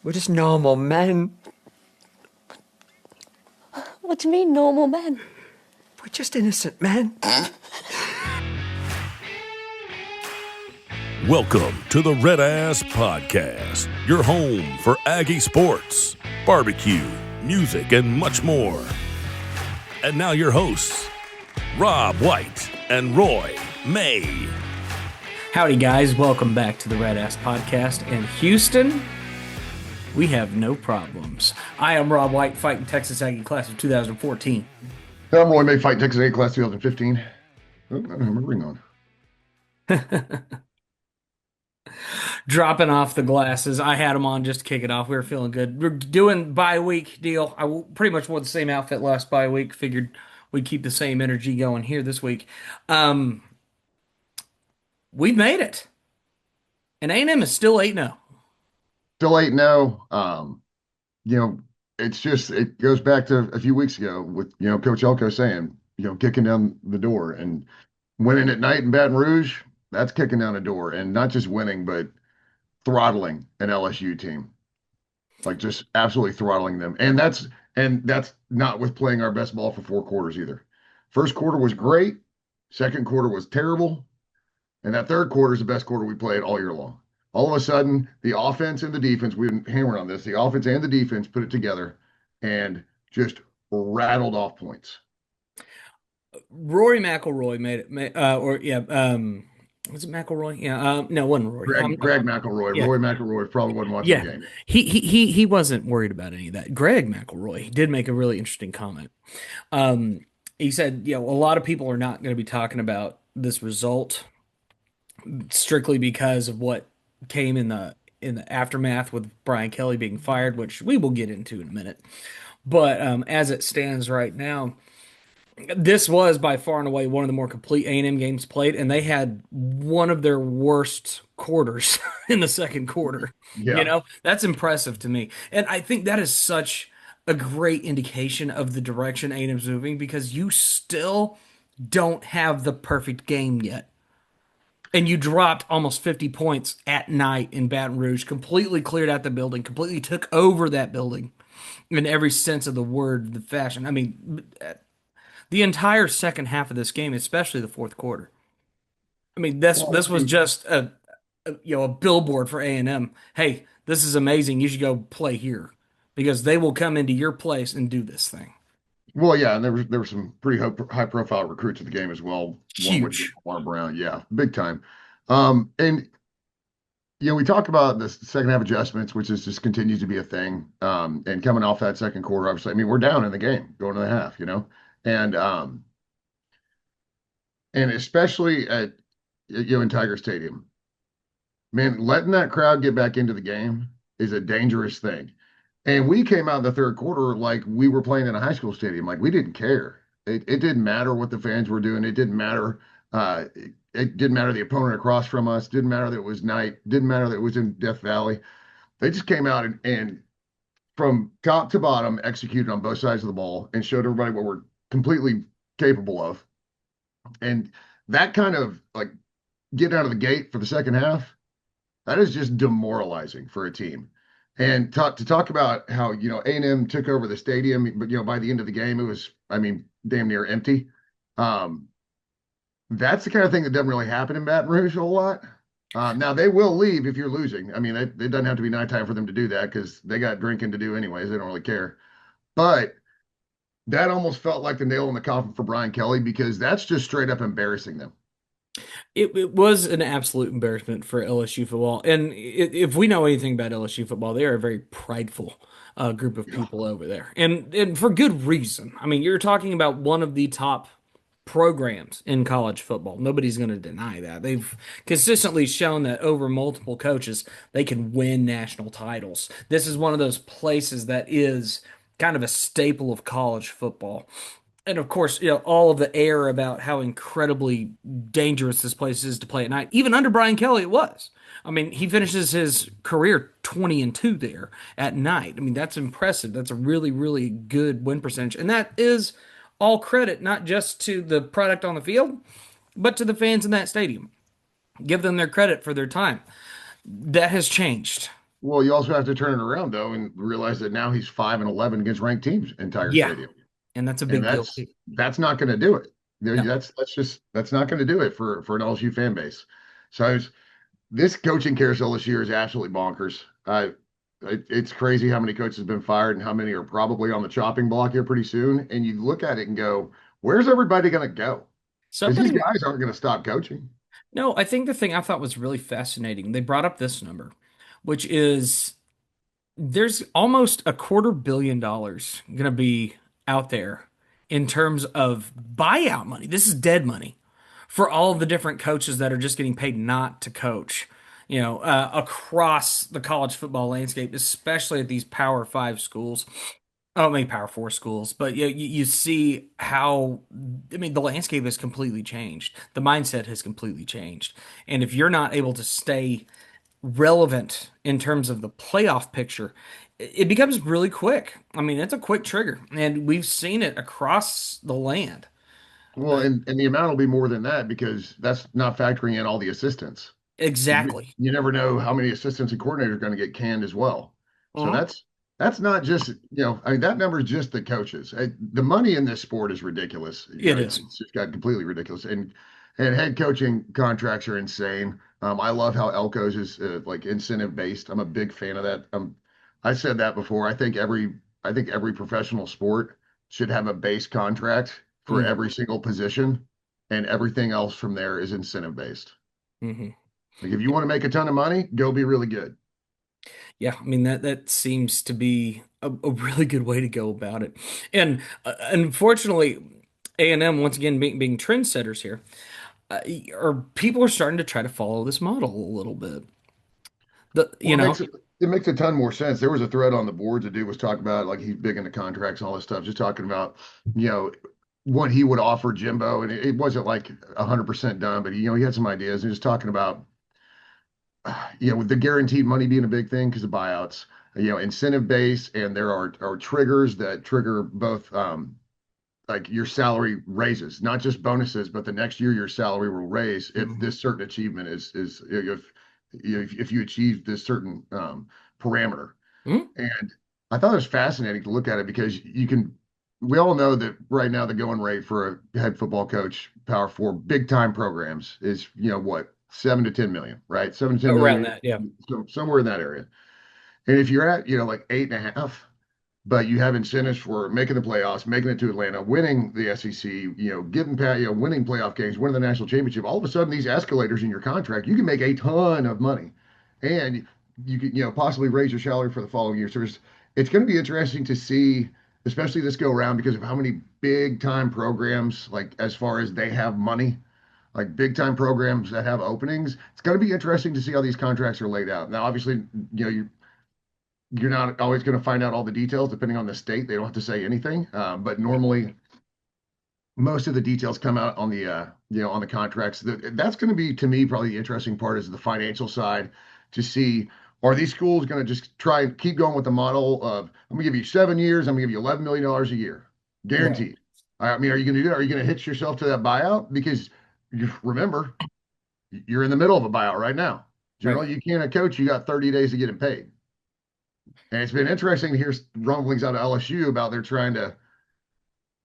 We're just normal men. What do you mean, normal men? We're just innocent men. Welcome to the RedAssPodcast, your home for Aggie sports, barbecue, music, and much more. And now your hosts, Rob White and Roy May. Howdy, guys. Welcome back to the RedAss Podcast. In Houston, we have no problems. I am Rob White, fighting Texas Aggie class of 2014. I'm Roy May, fighting Texas Aggie class 2015. Oh, I don't have my ring on. Dropping off the glasses. I had them on just to kick it off. We were feeling good. We're doing bye-week deal. Pretty much wore the same outfit last bye-week. Figured we'd keep the same energy going here this week. We made it. And A&M is still 8-0. Still 8-0. It goes back to a few weeks ago with, Coach Elko saying, kicking down the door and winning at night in Baton Rouge. That's kicking down a door, and not just winning, but throttling an LSU team, like just absolutely throttling them. And that's not with playing our best ball for 4 quarters either. First quarter was great. Second quarter was terrible. And that third quarter is the best quarter we played all year long. All of a sudden, the offense and the defense, we've been hammering on this, the offense and the defense put it together and just rattled off points. Rory McIlroy made it. Was it McIlroy? Yeah. No, it wasn't Rory. Greg McElroy. Yeah. Roy McIlroy probably wasn't watching the game. He wasn't worried about any of that. Greg McElroy did make a really interesting comment. He said, a lot of people are not going to be talking about this result strictly because of what came in the aftermath with Brian Kelly being fired, which we will get into in a minute. But as it stands right now, this was by far and away one of the more complete A&M games played, and they had one of their worst quarters in the second quarter. Yeah. That's impressive to me. And I think that is such a great indication of the direction A&M's moving, because you still don't have the perfect game yet. And you dropped almost 50 points at night in Baton Rouge, completely cleared out the building, completely took over that building in every sense of the word, the fashion. I mean, the entire second half of this game, especially the fourth quarter. I mean, this was just a billboard for A&M. Hey, this is amazing. You should go play here, because they will come into your place and do this thing. Well, yeah, and there were some pretty high profile recruits at the game as well. Huge. One with Brown, yeah, big time. And we talk about the second half adjustments, which is just continues to be a thing. And coming off that second quarter, obviously, I mean, we're down in the game going to the half, and especially at in Tiger Stadium, man, letting that crowd get back into the game is a dangerous thing. And we came out in the third quarter like we were playing in a high school stadium. Like, we didn't care. It didn't matter what the fans were doing. It didn't matter. It didn't matter the opponent across from us. Didn't matter that it was night. Didn't matter that it was in Death Valley. They just came out and from top to bottom executed on both sides of the ball and showed everybody what we're completely capable of. And that kind of like getting out of the gate for the second half, that is just demoralizing for a team. And to talk about how, A&M took over the stadium, but, by the end of the game, it was, I mean, damn near empty. That's the kind of thing that doesn't really happen in Baton Rouge a whole lot. Now, they will leave if you're losing. I mean, it doesn't have to be nighttime for them to do that, because they got drinking to do anyways. They don't really care. But that almost felt like the nail in the coffin for Brian Kelly, because that's just straight up embarrassing them. It was an absolute embarrassment for LSU football. And if we know anything about LSU football, they are a very prideful group of people over there. And for good reason. I mean, you're talking about one of the top programs in college football. Nobody's going to deny that. They've consistently shown that over multiple coaches, they can win national titles. This is one of those places that is kind of a staple of college football. And of course, all of the air about how incredibly dangerous this place is to play at night. Even under Brian Kelly, it was. I mean, he finishes his career 20-2 there at night. I mean, that's impressive. That's a really, really good win percentage. And that is all credit, not just to the product on the field, but to the fans in that stadium. Give them their credit for their time. That has changed. Well, you also have to turn it around though and realize that now he's 5-11 against ranked teams in Tiger Yeah, Stadium, and that's a and big deal too. that's not going to do it. No. That's not going to do it for an LSU fan base. So this coaching carousel this year is absolutely bonkers. It's crazy how many coaches have been fired and how many are probably on the chopping block here pretty soon. And you look at it and go, where's everybody going to go? Because these Somebody, guys aren't going to stop coaching. no, I think the thing I thought was really fascinating, they brought up this number, which is there's almost $250 million going to be out there in terms of buyout money. This is dead money for all of the different coaches that are just getting paid not to coach, across the college football landscape, especially at these Power Five schools. Oh, maybe Power Four schools, but you see how, I mean, the landscape has completely changed. The mindset has completely changed. And if you're not able to stay relevant in terms of the playoff picture, it becomes really quick. I mean, it's a quick trigger, and we've seen it across the land. Well, and the amount will be more than that because that's not factoring in all the assistants. Exactly. You never know how many assistants and coordinators are going to get canned as well. So Mhm. that's not just I mean that number is just the coaches. The money in this sport is ridiculous. It is. It's just got completely ridiculous. And head coaching contracts are insane. I love how Elko's is like incentive based. I'm a big fan of that. I said that before. I think every professional sport should have a base contract for Mm. every single position, and everything else from there is incentive based. Hmm. Like if you want to make a ton of money, go be really good. Yeah, I mean that seems to be a really good way to go about it. And unfortunately, A&M once again being trendsetters here, or people are starting to try to follow this model a little bit. The Well, you know, it makes a ton more sense. There was a thread on the boards a dude was talking about like he's big into contracts and all this stuff, just talking about, you know, what he would offer Jimbo. And it wasn't like 100% done, but he had some ideas. He was talking about, with the guaranteed money being a big thing because of buyouts, incentive base, and there are triggers that trigger both like your salary raises, not just bonuses, but the next year your salary will raise if Mhm. this certain achievement is if you achieve this certain parameter. Mhm. And I thought it was fascinating to look at it because we all know that right now the going rate for a head football coach, Power Four, big time programs is, what, 7 to 10 million, right? 7 to 10 million, Around that, yeah. somewhere in that area. And if you're at, like 8.5, but you have incentives for making the playoffs, making it to Atlanta, winning the SEC, winning playoff games, winning the national championship. All of a sudden, these escalators in your contract, you can make a ton of money, and you can, possibly raise your salary for the following year. So it's going to be interesting to see, especially this go around, because of how many big time programs, like as far as they have money, like big time programs that have openings. It's going to be interesting to see how these contracts are laid out. Now, obviously, you're not always going to find out all the details depending on the state. They don't have to say anything, but normally most of the details come out on the contracts. That's going to be, to me, probably the interesting part is the financial side to see, are these schools going to just try and keep going with the model of, I'm going to give you 7 years, I'm going to give you $11 million a year, Right. guaranteed. I mean, are you going to do that? Are you going to hitch yourself to that buyout? Because remember, you're in the middle of a buyout right now. Right. Generally, you can't a coach, you got 30 days to get it paid. And it's been interesting to hear rumblings out of LSU about they're trying to,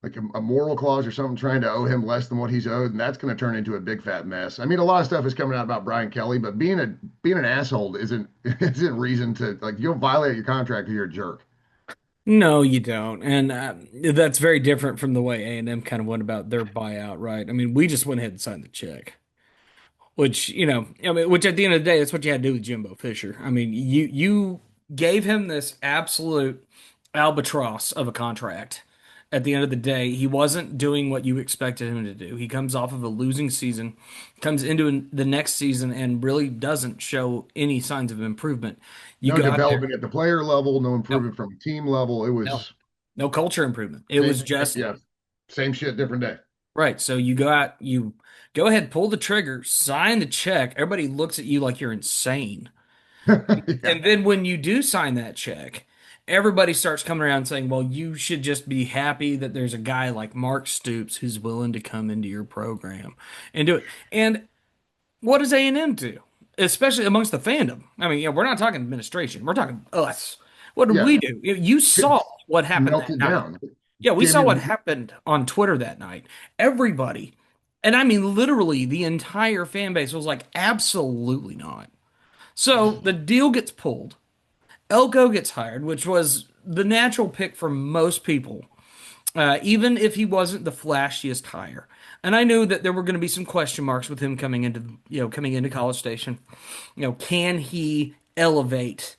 like a moral clause or something, trying to owe him less than what he's owed, and that's going to turn into a big fat mess. I mean, a lot of stuff is coming out about Brian Kelly, but being an asshole isn't reason to, like, you don't violate your contract if you're a jerk. No, you don't, and that's very different from the way A&M kind of went about their buyout, right? I mean, we just went ahead and signed the check. Which, I mean, which at the end of the day, that's what you had to do with Jimbo Fisher. I mean, you gave him this absolute albatross of a contract. At the end of the day, he wasn't doing what you expected him to do. He comes off of a losing season, comes into the next season, and really doesn't show any signs of improvement. You No go out there, development at the player level, no no, improvement from a team level. It no, was no culture improvement. It was just yeah, same shit, different day. right. So you go out, you go ahead, pull the trigger, sign the check. Everybody looks at you like you're insane. Yeah. And then when you do sign that check, everybody starts coming around saying, well, you should just be happy that there's a guy like Mark Stoops who's willing to come into your program and do it. And what does A&M do? especially amongst the fandom. I mean, we're not talking administration. We're talking us. What did Yeah, we do? You saw it's what happened that melted night. down. Yeah, we Can't saw what even. happened on Twitter that night. Everybody, and I mean literally the entire fan base was like, absolutely not. So the deal gets pulled. Elko gets hired, which was the natural pick for most people, even if he wasn't the flashiest hire. And I knew that there were going to be some question marks with him coming into College Station. Can he elevate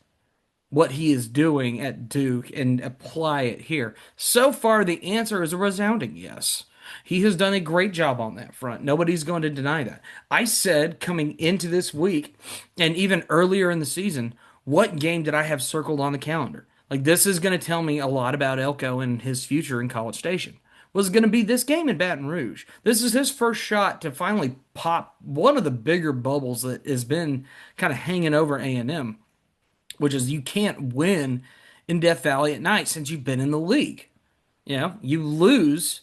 what he is doing at Duke and apply it here? So far, the answer is a resounding yes. He has done a great job on that front. Nobody's going to deny that. I said coming into this week and even earlier in the season, what game did I have circled on the calendar? Like, this is going to tell me a lot about Elko and his future in College Station. Was going to be this game in Baton Rouge. This is his first shot to finally pop one of the bigger bubbles that has been kind of hanging over A&M, which is you can't win in Death Valley at night since you've been in the league. You lose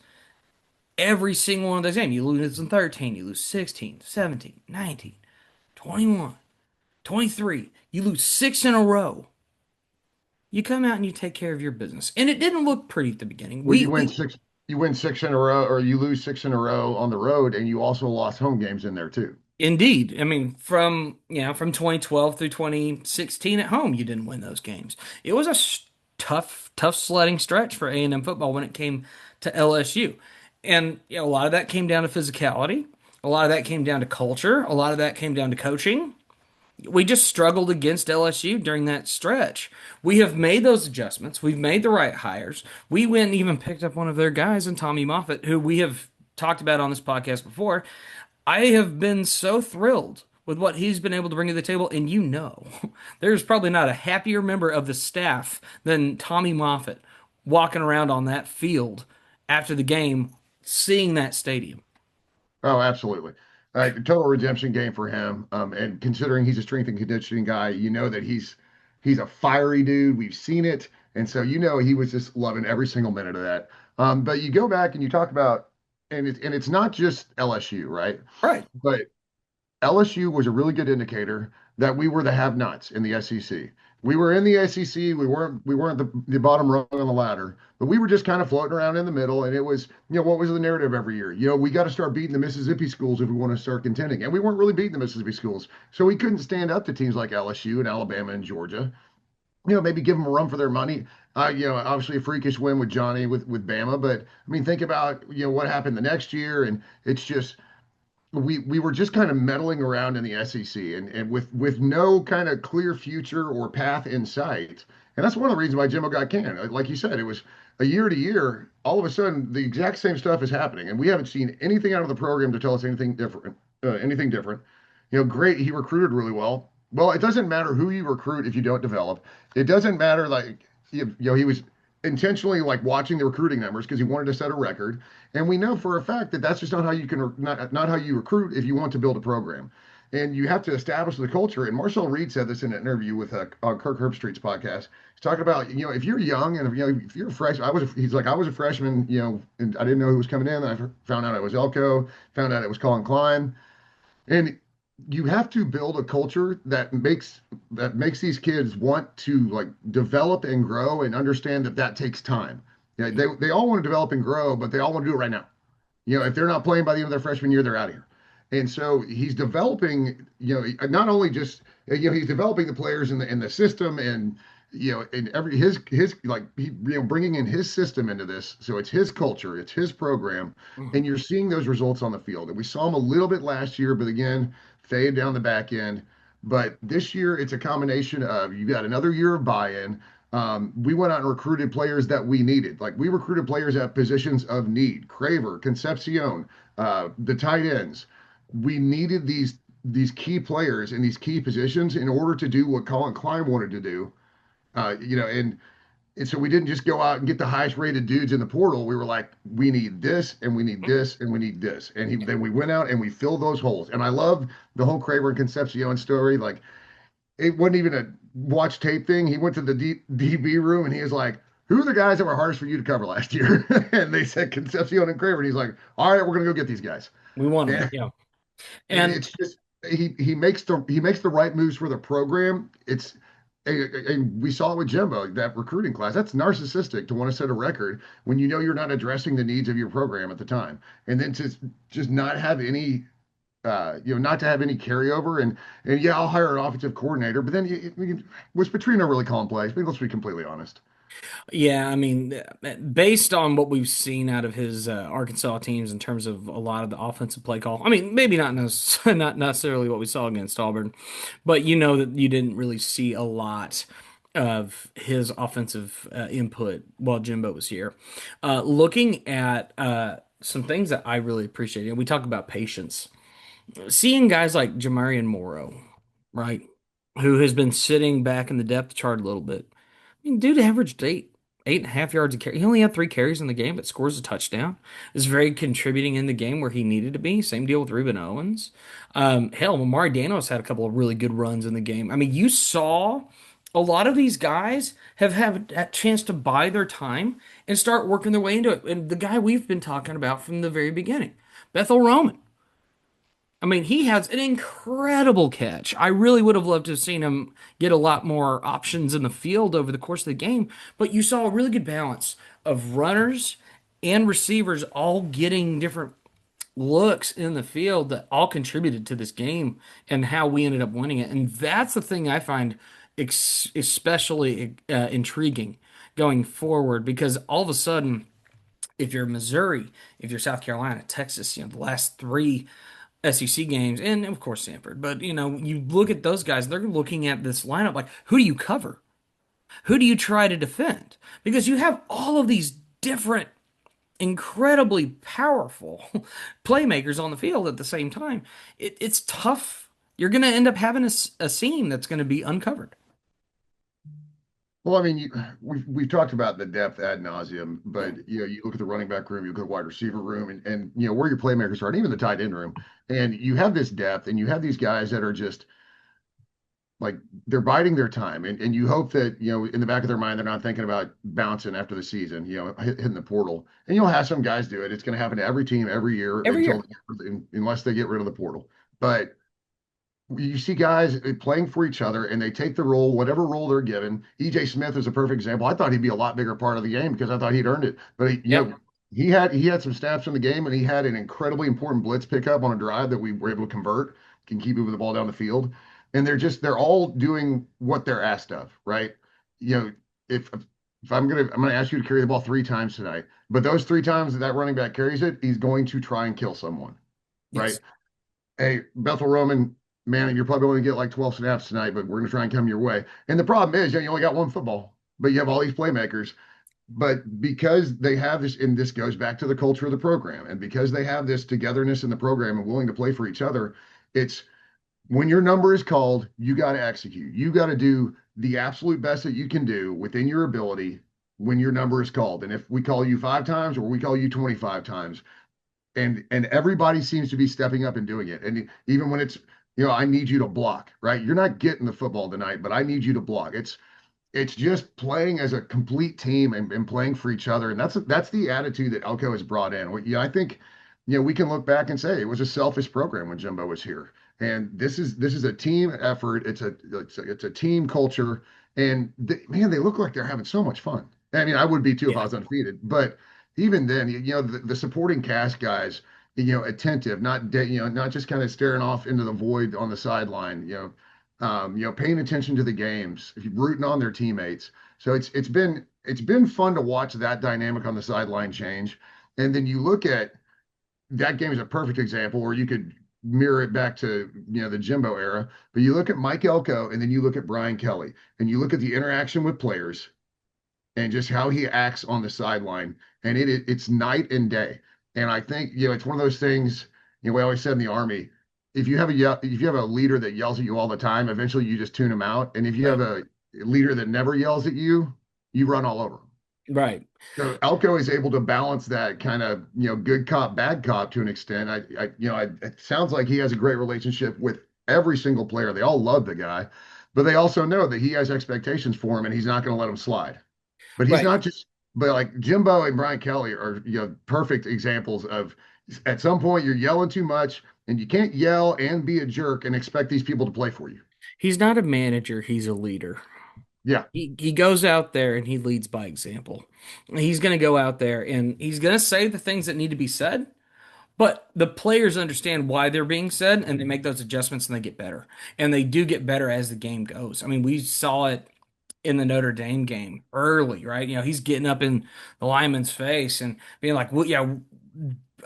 every single one of those games. You lose in 13, you lose 16, 17, 19, 21, 23. You lose six in a row. You come out and you take care of your business. And it didn't look pretty at the beginning. Well, We you win six in a row, or you lose six in a row on the road, and you also lost home games in there too. Indeed. I mean, from 2012 through 2016 at home, you didn't win those games. It was a tough sledding stretch for A&M football when it came to LSU. And a lot of that came down to physicality. A lot of that came down to culture. A lot of that came down to coaching. We just struggled against LSU during that stretch. We have made those adjustments. We've made the right hires. We went and even picked up one of their guys in Tommy Moffitt, who we have talked about on this podcast before. I have been so thrilled with what he's been able to bring to the table. And there's probably not a happier member of the staff than Tommy Moffitt walking around on that field after the game, seeing that stadium. Oh, absolutely. Total redemption game for him. And considering he's a strength and conditioning guy, you know that he's a fiery dude. We've seen it, and so he was just loving every single minute of that. But you go back and you talk about, and it's not just LSU, right? Right. But LSU was a really good indicator that we were the have-nots in the SEC. We were in the SEC. We weren't the bottom rung on the ladder, but we were just kind of floating around in the middle. And it was, what was the narrative every year? We got to start beating the Mississippi schools if we want to start contending. And we weren't really beating the Mississippi schools, so we couldn't stand up to teams like LSU and Alabama and Georgia. Maybe give them a run for their money. Obviously a freakish win with Johnny with Bama, but I mean, think about what happened the next year, and it's just we were just kind of meddling around in the SEC and with no kind of clear future or path in sight. And that's one of the reasons why Jimbo got canned. Like you said, it was a year to year. All of a sudden, the exact same stuff is happening, and we haven't seen anything out of the program to tell us anything different. Anything different. Great. He recruited really well. Well, it doesn't matter who you recruit if you don't develop. It doesn't matter he was intentionally like watching the recruiting numbers because he wanted to set a record. And we know for a fact that that's just not how you can not how you recruit if you want to build a program. And you have to establish the culture. And Marcel Reed said this in an interview with on Kirk Herbstreit's podcast. He's talking about if you're young and if you're a freshman, he's like I was a freshman, and I didn't know who was coming in. I found out it was Elko, found out it was Colin Klein, and you have to build a culture that makes these kids want to like develop and grow and understand that takes time. Yeah, they all want to develop and grow, but they all want to do it right now. If they're not playing by the end of their freshman year, they're out of here. And so he's developing, not only just, he's developing the players in the system and, and his like, bringing in his system into this. So it's his culture, it's his program, and you're seeing those results on the field. And we saw him a little bit last year, but again, fade down the back end. But this year, it's a combination of you got another year of buy-in. We went out and recruited players that we needed. Like we recruited players at positions of need. Craver, Concepcion, the tight ends. We needed these key players in these key positions in order to do what Colin Klein wanted to do. And so we didn't just go out and get the highest rated dudes in the portal. We were like, we need this, and we need this, and we need this. And then we went out and we filled those holes. And I love the whole Craver and Concepcion story. Like, it wasn't even a watch tape thing. He went to the DB room and he was like, who are the guys that were hardest for you to cover last year? And they said Concepcion and Craver. And he's like, all right, we're going to go get these guys. We want them. Yeah. And And he makes the right moves for the program. And we saw it with Jimbo, that recruiting class. That's narcissistic to want to set a record when you know you're not addressing the needs of your program at the time, and then to just not have any not to have any carryover. And yeah, I'll hire an offensive coordinator, but then was Petrino really calling plays? I mean, let's be completely honest. Yeah, I mean, based on what we've seen out of his Arkansas teams in terms of a lot of the offensive play call, I mean, maybe not necessarily what we saw against Auburn, but you know that you didn't really see a lot of his offensive input while Jimbo was here. Looking at some things that I really appreciate, we talk about patience. Seeing guys like Jamarian Morrow, right, who has been sitting back in the depth chart a little bit. I mean, dude averaged 8.5 yards a carry. He only had 3 carries in the game, but scores a touchdown. Is very contributing in the game where he needed to be. Same deal with Reuben Owens. Hell, Amari Daniels had a couple of really good runs in the game. I mean, you saw a lot of these guys have had a chance to buy their time and start working their way into it. And the guy we've been talking about from the very beginning, Bethel Roman. I mean, he has an incredible catch. I really would have loved to have seen him get a lot more options in the field over the course of the game, but you saw a really good balance of runners and receivers all getting different looks in the field that all contributed to this game and how we ended up winning it. And that's the thing I find especially intriguing going forward because all of a sudden, if you're Missouri, if you're South Carolina, Texas, the last three SEC games, and of course Sanford. But you look at those guys; they're looking at this lineup like, who do you cover? Who do you try to defend? Because you have all of these different, incredibly powerful playmakers on the field at the same time. It's tough. You're going to end up having a seam that's going to be uncovered. Well, I mean, we've talked about the depth ad nauseum, but you look at the running back room, you look at the wide receiver room, and where your playmakers are, and even the tight end room, and you have this depth, and you have these guys that are just like they're biding their time, and you hope that in the back of their mind they're not thinking about bouncing after the season, hitting the portal, and you'll have some guys do it. It's going to happen to every team every year Every year. unless they get rid of the portal, but you see guys playing for each other and they take the role, whatever role they're given. EJ Smith is a perfect example. I thought he'd be a lot bigger part of the game because I thought he'd earned it. But Yep. he had some snaps in the game and he had an incredibly important blitz pickup on a drive that we were able to convert, can keep moving the ball down the field. And they're all doing what they're asked of, right? You know, if I'm gonna ask you to carry the ball 3 times tonight, but those 3 times that running back carries it, he's going to try and kill someone, right? Yes. Hey, Bethel Roman, man, you're probably going to get like 12 snaps tonight, but we're going to try and come your way. And the problem is, you only got one football, but you have all these playmakers. But because they have this, and this goes back to the culture of the program, and because they have this togetherness in the program and willing to play for each other, it's when your number is called, you got to execute. You got to do the absolute best that you can do within your ability when your number is called. And if we call you 5 times or we call you 25 times, and everybody seems to be stepping up and doing it. And even when it's, I need you to block, right? You're not getting the football tonight, but I need you to block. It's just playing as a complete team and playing for each other. And that's the attitude that Elko has brought in. I think, we can look back and say it was a selfish program when Jimbo was here. And this is a team effort. It's a team culture. And man, they look like they're having so much fun. I mean, I would be too if I was undefeated, but even then, the supporting cast guys, attentive, not just kind of staring off into the void on the sideline, paying attention to the games, rooting on their teammates. So it's been fun to watch that dynamic on the sideline change. And then you look at that game is a perfect example where you could mirror it back to the Jimbo era. But you look at Mike Elko and then you look at Brian Kelly and you look at the interaction with players and just how he acts on the sideline. And it's night and day. And I think, it's one of those things, we always said in the Army, if you have a leader that yells at you all the time, eventually you just tune him out. And if you have a leader that never yells at you, you run all over him. Right. So Elko is able to balance that kind of, good cop, bad cop to an extent. It sounds like he has a great relationship with every single player. They all love the guy, but they also know that he has expectations for him and he's not going to let him slide. But he's Right. not just, but like Jimbo and Brian Kelly are, perfect examples of, At some point, you're yelling too much, and you can't yell and be a jerk and expect these people to play for you. He's not a manager, he's a leader. Yeah. He goes out there and he leads by example. He's going to go out there and he's going to say the things that need to be said, but the players understand why they're being said and they make those adjustments and they get better. And they do get better as the game goes. I mean, we saw it in the Notre Dame game early, right? He's getting up in the lineman's face and being like, well, yeah,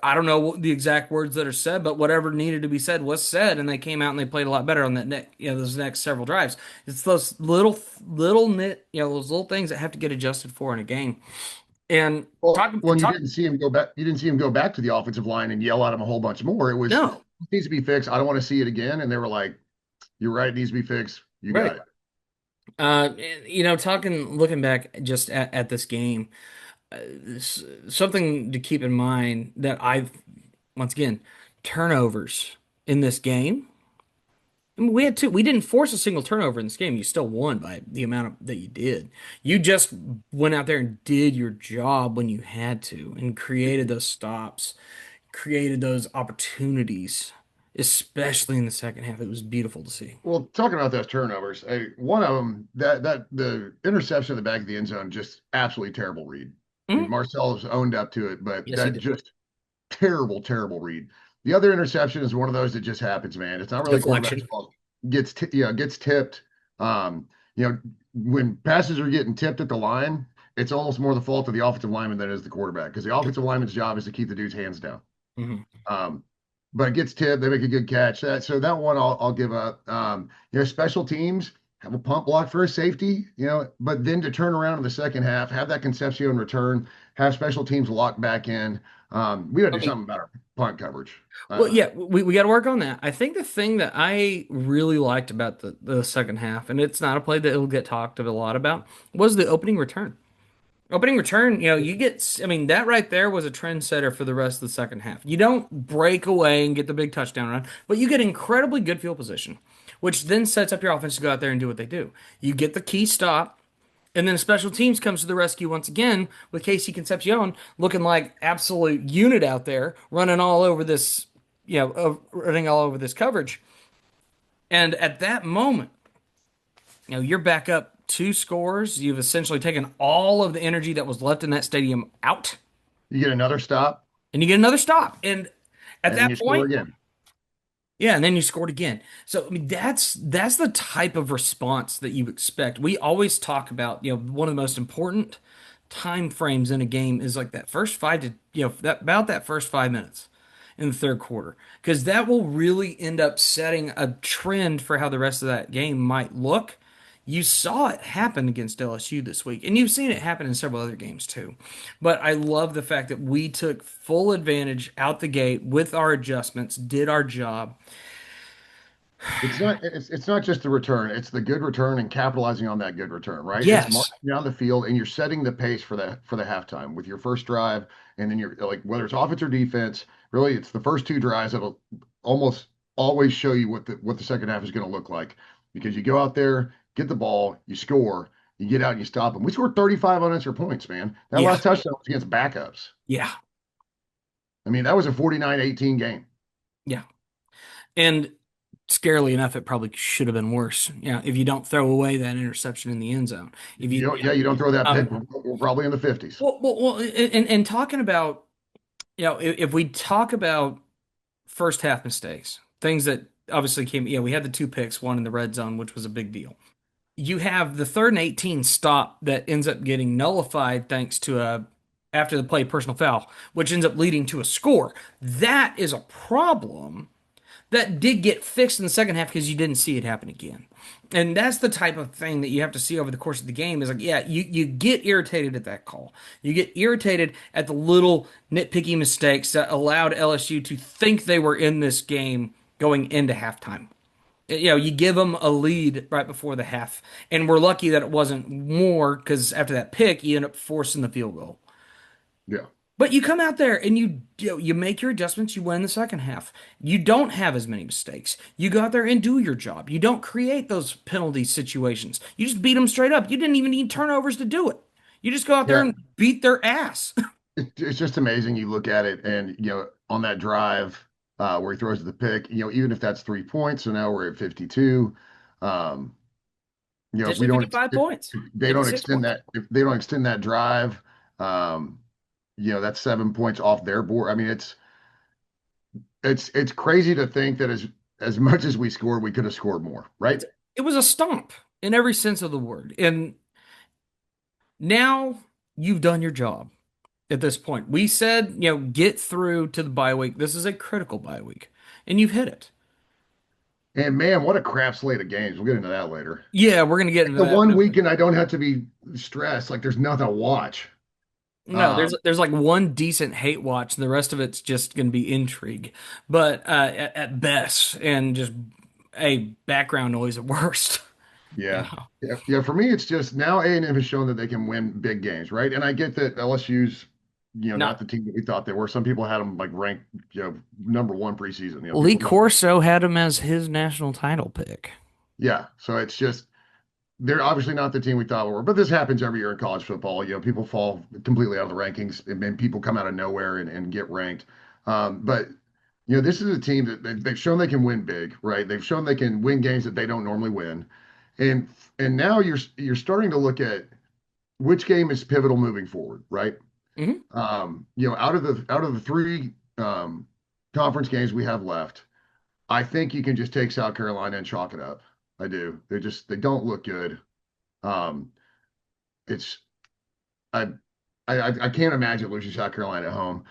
I don't know what the exact words that are said, but whatever needed to be said was said, and they came out and they played a lot better on those next several drives. It's those those little things that have to get adjusted for in a game. And Well, talking, when you talk, didn't see him go back, you didn't see him go back to the offensive line and yell at him a whole bunch more. It was no, it needs to be fixed. I don't want to see it again. And they were like, "You're right, it needs to be fixed. You right. got it." Looking back just at this game, something to keep in mind that once again, turnovers in this game. I mean, we had two. We didn't force a single turnover in this game. You still won by the that you did. You just went out there and did your job when you had to and created those stops, created those opportunities, especially in the second half. It was beautiful to see. Well, talking about those turnovers, one of them that the interception in the back of the end zone, just absolutely terrible read. I mean, Mhm. Marcel's owned up to it, but Yes, he that did. just terrible, terrible read. The other interception is one of those that just happens, man. It's not really quarterback's Deflection. fault. Gets tipped. Um, when passes are getting tipped at the line, it's almost more the fault of the offensive lineman than it is the quarterback because the offensive lineman's job is to keep the dude's hands down. Hmm. Um, but it gets tipped. They make a good catch. That one I'll give up. Special teams have a punt block for a safety. But then to turn around in the second half, have that Concepcion return, have special teams locked back in. We got to do Okay. something about our punt coverage. Well, yeah, we got to work on that. I think the thing that I really liked about the second half, and it's not a play that will get talked a lot about, was the opening return. Opening return, I mean, that right there was a trendsetter for the rest of the second half. You don't break away and get the big touchdown run, but you get incredibly good field position, which then sets up your offense to go out there and do what they do. You get the key stop, and then special teams comes to the rescue once again with Casey Concepcion looking like absolute unit out there, running all over this, running all over this coverage. And at that moment, you're back up two scores. You've essentially taken all of the energy that was left in that stadium out, You get another stop, and you get another stop. And at and then that you score point, again. yeah, and then you scored again. So I mean, that's the type of response that you expect. We always talk about, one of the most important time frames in a game is like that first five to, that first 5 minutes in the third quarter, because that will really end up setting a trend for how the rest of that game might look. You saw it happen against LSU this week, and you've seen it happen in several other games too. But I love the fact that we took full advantage out the gate with our adjustments, did our job. It's not just the return, it's the good return and capitalizing on that good return, right? It's Yes. marching down the field and you're setting the pace for the halftime with your first drive, and then you're like, whether it's offense or defense, really it's the first two drives that'll almost always show you what the second half is going to look like, because you go out there, get the ball, you score, you get out and you stop them. We scored 35 unanswered points, man. That Yeah. last touchdown was against backups. Yeah. I mean, that was a 49-18 game. Yeah. And scarily enough, it probably should have been worse. If you don't throw away that interception in the end zone. If You you, don't, yeah, you don't throw that pick, um, we're probably in the 50s. and talking about, if we talk about first half mistakes, things that obviously came, we had the two picks, one in the red zone, which was a big deal. You have the 3rd and 18 stop that ends up getting nullified thanks to a after the play personal foul, which ends up leading to a score. That is a problem that did get fixed in the second half because you didn't see it happen again. And that's the type of thing that you have to see over the course of the game is like, yeah, you get irritated at that call. You get irritated at the little nitpicky mistakes that allowed LSU to think they were in this game going into halftime. You give them a lead right before the half. And we're lucky that it wasn't more because after that pick, you end up forcing the field goal. Yeah. But you come out there and you make your adjustments, you win the second half. You don't have as many mistakes. You go out there and do your job. You don't create those penalty situations. You just beat them straight up. You didn't even need turnovers to do it. You just go out there Yeah. and beat their ass. It's just amazing. You look at it, and on that drive where he throws the pick. Even if that's 3 points, so now we're at 52. Um, if we Potentially don't, 55 if points, they don't 56 extend points. that, if they don't extend that drive, um, that's 7 points off their board. I mean, it's crazy to think that as much as we scored, we could have scored more, right? It was a stomp in every sense of the word. And now you've done your job at this point. We said, get through to the bye week. This is a critical bye week, and you've hit it. And man, what a crap slate of games. We'll get into that later. Yeah, we're going to get into The that. one weekend I don't have to be stressed. Like there's nothing to watch. No, Um, there's like one decent hate watch, and the rest of it's just going to be intrigue, but at best, and just a background noise at worst. You yeah. know, Yeah. For me, it's just now A&M has shown that they can win big games, right? And I get that LSU's, not not the team that we thought they were. Some people had them like ranked, number one preseason. Lee People don't. Corso had him as his national title pick. Yeah. So it's just they're obviously not the team we thought we were, but this happens every year in college football. People fall completely out of the rankings, and then people come out of nowhere and get ranked. But this is a team that they've shown they can win big, right? They've shown they can win games that they don't normally win, and now you're starting to look at which game is pivotal moving forward, right? Hmm. Out of the three conference games we have left, I think you can just take South Carolina and chalk it up. I do. They don't look good. Um, it's I, I can't imagine losing South Carolina at home.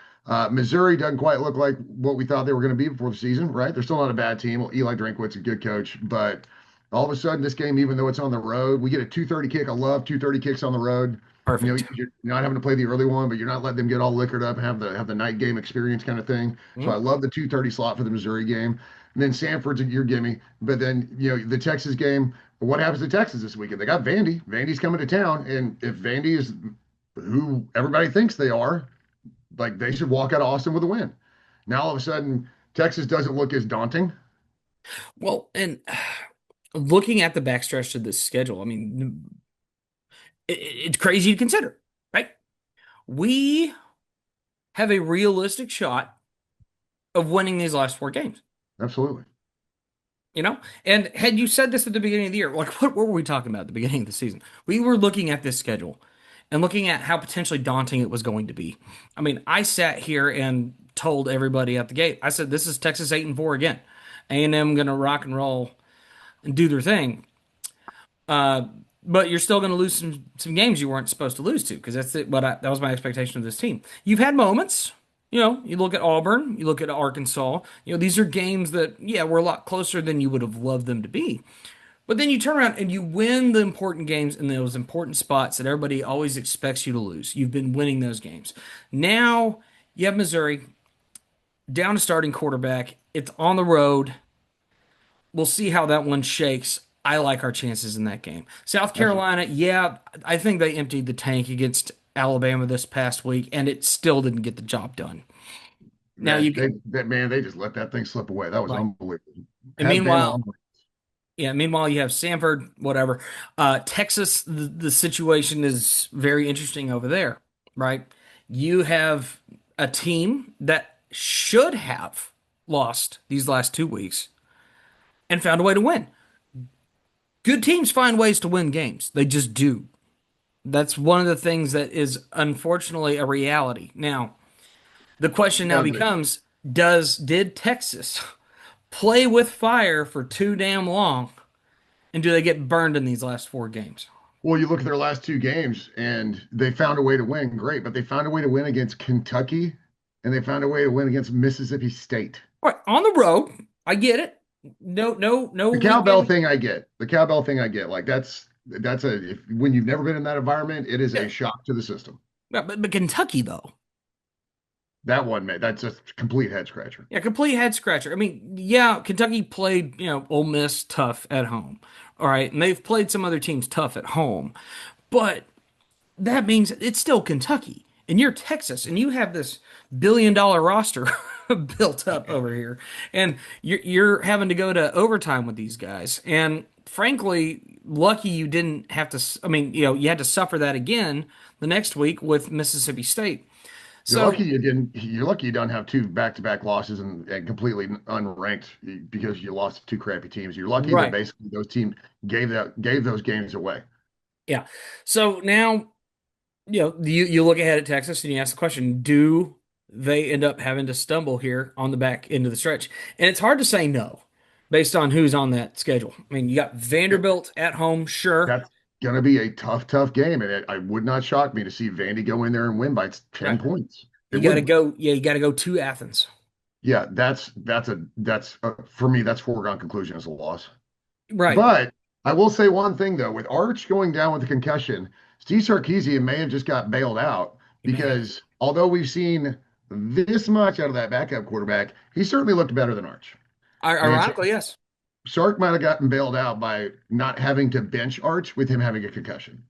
Missouri doesn't quite look like what we thought they were going to be before the season, right? They're still not a bad team. Well, Eli Drinkwitz's a good coach, but all of a sudden, this game, even though it's on the road, we get a 2:30 kick. I love 2:30 kicks on the road. Perfect. You're not having to play the early one, but you're not letting them get all liquored up and have the night game experience kind of thing. So I Mhm. love the 2:30 slot for the Missouri game. And then Sanford's your gimme. But then, the Texas game, what happens to Texas this weekend? They got Vandy. Vandy's coming to town. And if Vandy is who everybody thinks they are, like they should walk out of Austin with a win. Now all of a sudden, Texas doesn't look as daunting. Well, and looking at the backstretch of this schedule, I mean, it's crazy to consider, right? We have a realistic shot of winning these last four games. Absolutely. And had you said this at the beginning of the year, like what were we talking about at the beginning of the season? We were looking at this schedule and looking at how potentially daunting it was going to be. I mean, I sat here and told everybody at the gate, I said, this is Texas 8-4 again. A&M going to rock and roll and do their thing. Uh, but you're still going to lose some games you weren't supposed to lose to, because that's it. But that was my expectation of this team. You've had moments. You look at Auburn, you look at Arkansas. These are games that, yeah, were a lot closer than you would have loved them to be. But then you turn around and you win the important games in those important spots that everybody always expects you to lose. You've been winning those games. Now you have Missouri down to starting quarterback. It's on the road. We'll see how that one shakes. I like our chances in that game. South Absolutely. Carolina, yeah, I think they emptied the tank against Alabama this past week, and it still didn't get the job done. Now Man, you get they just let that thing slip away. That was right, unbelievable. and Had Bama meanwhile, on. yeah, meanwhile you have Sanford, whatever. Texas, the situation is very interesting over there, right? You have a team that should have lost these last 2 weeks and found a way to win. Good teams find ways to win games. They just do. That's one of the things that is unfortunately a reality. Now, the question now Yeah, but becomes, did Texas play with fire for too damn long, and do they get burned in these last four games? well, you look at their last two games and they found a way to win. Great, but they found a way to win against Kentucky and they found a way to win against Mississippi State. All right, on the road, I get it. No The cowbell weekend. thing I get. The cowbell thing I get. Like when you've never been in that environment, it is Yeah, a shock to the system. yeah, but Kentucky though, That one, man, that's a complete head scratcher. yeah, complete head scratcher. I mean, yeah, Kentucky played Ole Miss tough at home, all right, and they've played some other teams tough at home, but that means it's still Kentucky, and you're Texas, and you have this billion-dollar roster built up over here, and you're having to go to overtime with these guys. And frankly, lucky you didn't have to. I mean, you had to suffer that again the next week with Mississippi State. So You're lucky you don't have two back-to-back losses and completely unranked because you lost to two crappy teams. You're lucky that right, basically those teams gave those games away. yeah. So now you look ahead at Texas and you ask the question: do they end up having to stumble here on the back end of the stretch? And it's hard to say no, based on who's on that schedule. I mean, you got Vanderbilt at home, sure, That's going to be a tough game, and I would not shock me to see Vandy go in there and win by 10 right. points. It You got to wouldn't. go, yeah, you got to go to Athens, Yeah, that's for me that's foregone conclusion as a loss. right? But I will say one thing though, with Arch going down with a concussion, Steve Sarkisian may have just got bailed out You may have. because although we've seen this much out of that backup quarterback, he certainly looked better than Arch. And so Ironically, yes. Sark might have gotten bailed out by not having to bench Arch with him having a concussion.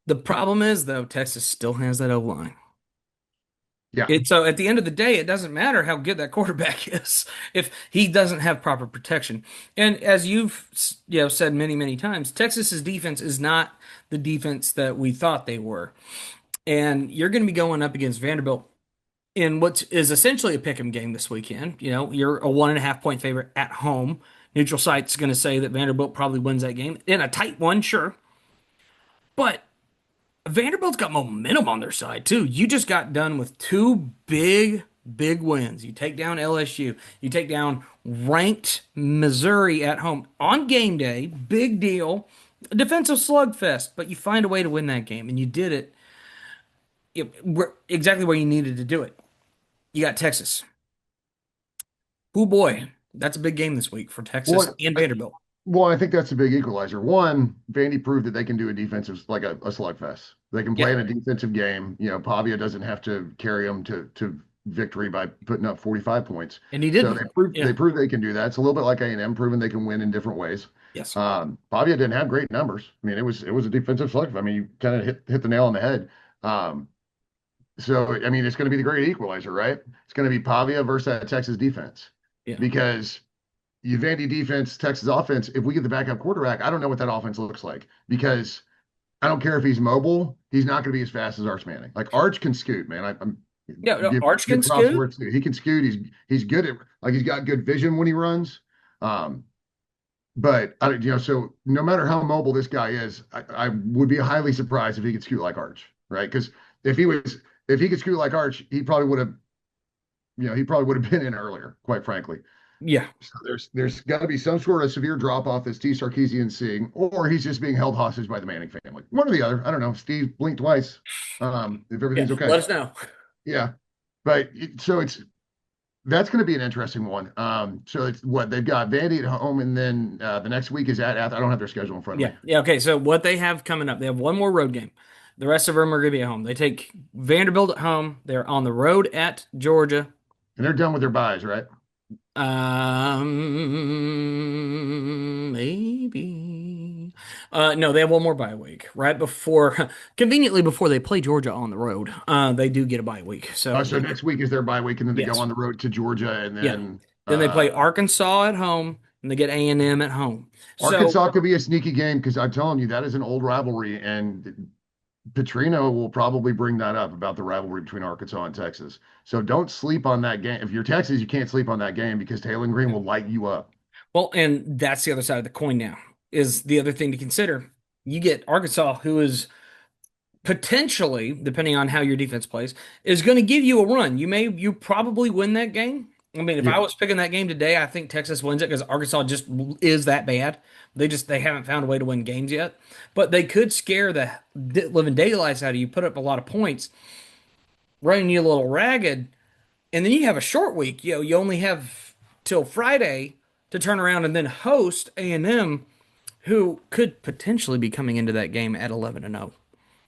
The problem is though, Texas still has that O line. Yeah. So at the end of the day, it doesn't matter how good that quarterback is if he doesn't have proper protection. And as you've said many times, Texas's defense is not the defense that we thought they were. And you're going to be going up against Vanderbilt in what is essentially a pick'em game this weekend. You're a 1.5 point favorite at home. Neutral site's going to say that Vanderbilt probably wins that game in a tight one, sure. But Vanderbilt's got momentum on their side too. You just got done with two big wins. You take down LSU. You take down ranked Missouri at home on game day. Big deal. A defensive slugfest, but you find a way to win that game, and you did it exactly where you needed to do it. You got Texas. Oh boy, that's a big game this week for Texas Well, and Vanderbilt. I think that's a big equalizer. One, Vandy proved that they can do a defensive like a slugfest. They can play Yeah, in a defensive game. Pavia doesn't have to carry them to victory by putting up 45 points. and he So didn't. they Yeah. proved they can do that. It's a little bit like A&M proving they can win in different ways. Yes. Pavia didn't have great numbers. I mean, it was a defensive slugfest. I mean, you kind of hit the nail on the head. So I mean, it's going to be the great equalizer, right? It's going to be Pavia versus that Texas defense Yeah. because Vandy defense, Texas offense. If we get the backup quarterback, I don't know what that offense looks like because I don't care if he's mobile, he's not going to be as fast as Arch Manning. Like Arch can scoot, man. I'm Yeah. No, Arch can give props scoot. where it's due. He can scoot. He's good at like he's got good vision when he runs. Um, but so no matter how mobile this guy is, I would be highly surprised if he could scoot like Arch, right? Because if he could scoot like Arch, he probably would have been in earlier, quite frankly. Yeah. So there's got to be some sort of severe drop off that Steve Sarkisian's seeing, or he's just being held hostage by the Manning family. One or the other. I don't know. Steve, blink twice. If Yeah. everything's okay. Let us know. Yeah, but that's going to be an interesting one. So it's what they've got Vandy at home, and then the next week is at I don't have their schedule in front of Yeah. me, Yeah. Okay. So what they have coming up, they have one more road game. The rest of them are going to be at home. They take Vanderbilt at home. They're on the road at Georgia. and they're done with their buys, right? Maybe. No, they have one more bye week right before, conveniently before they play Georgia on the road. They do get a bye week. So So next week is their bye week, and then they go yes, on the road to Georgia, and yeah. then Then they play Arkansas at home, and they get A&M at home. So Arkansas could be a sneaky game because I'm telling you that is an old rivalry, and Petrino will probably bring that up about the rivalry between Arkansas and Texas. So don't sleep on that game. If you're Texas, you can't sleep on that game because Taylor Green will light you up. well, and that's the other side of the coin now, is the other thing to consider. You get Arkansas, who is potentially, depending on how your defense plays, is going to give you a run. You probably win that game. I mean, if I Yeah. was picking that game today, I think Texas wins it because Arkansas just is that bad. They haven't found a way to win games yet. But they could scare the living daylights out of you, put up a lot of points, running you a little ragged, and then you have a short week. You only have till Friday to turn around and then host A&M, who could potentially be coming into that game at 11-0,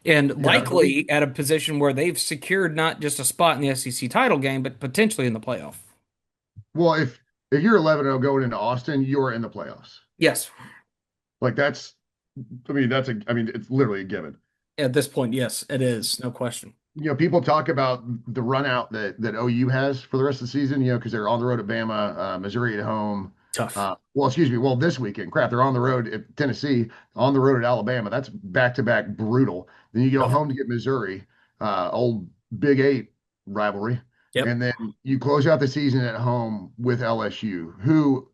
and Yeah, likely at a position where they've secured not just a spot in the SEC title game, but potentially in the playoff. well, if you're 11-0 going into Austin, you're in the playoffs. Yes, Like it's literally a given. at this point, yes, it is, no question. People talk about the run out that OU has for the rest of the season, because they're on the road at Bama, Missouri at home. Tough. Excuse me. Well, this weekend, crap, they're on the road at Tennessee, on the road at Alabama. That's back to back brutal. Then you go Tough. home to get Missouri, old Big Eight, rivalry. Yep. And then you close out the season at home with LSU, who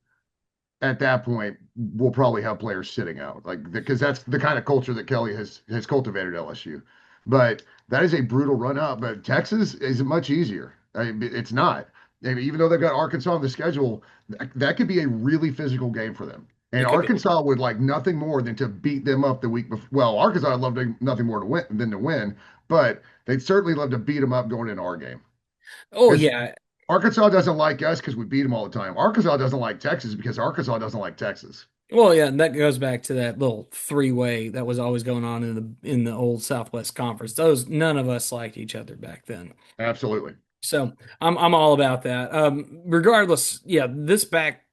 at that point will probably have players sitting out, like because that's the kind of culture that Kelly has cultivated at LSU. But that is a brutal run up. But Texas is much easier. It's not. I mean, even though they've got Arkansas on the schedule, that could be a really physical game for them. And It could be. Arkansas would like nothing more than to beat them up the week before. Well, Arkansas would love nothing more to win than to win, but they'd certainly love to beat them up going into our game. Oh Because yeah. Arkansas doesn't like us because we beat them all the time. Arkansas doesn't like Texas because Arkansas doesn't like Texas. Well, yeah, and that goes back to that little three-way that was always going on in the old Southwest Conference. Those none of us liked each other back then. Absolutely. So I'm all about that. Regardless, yeah, this back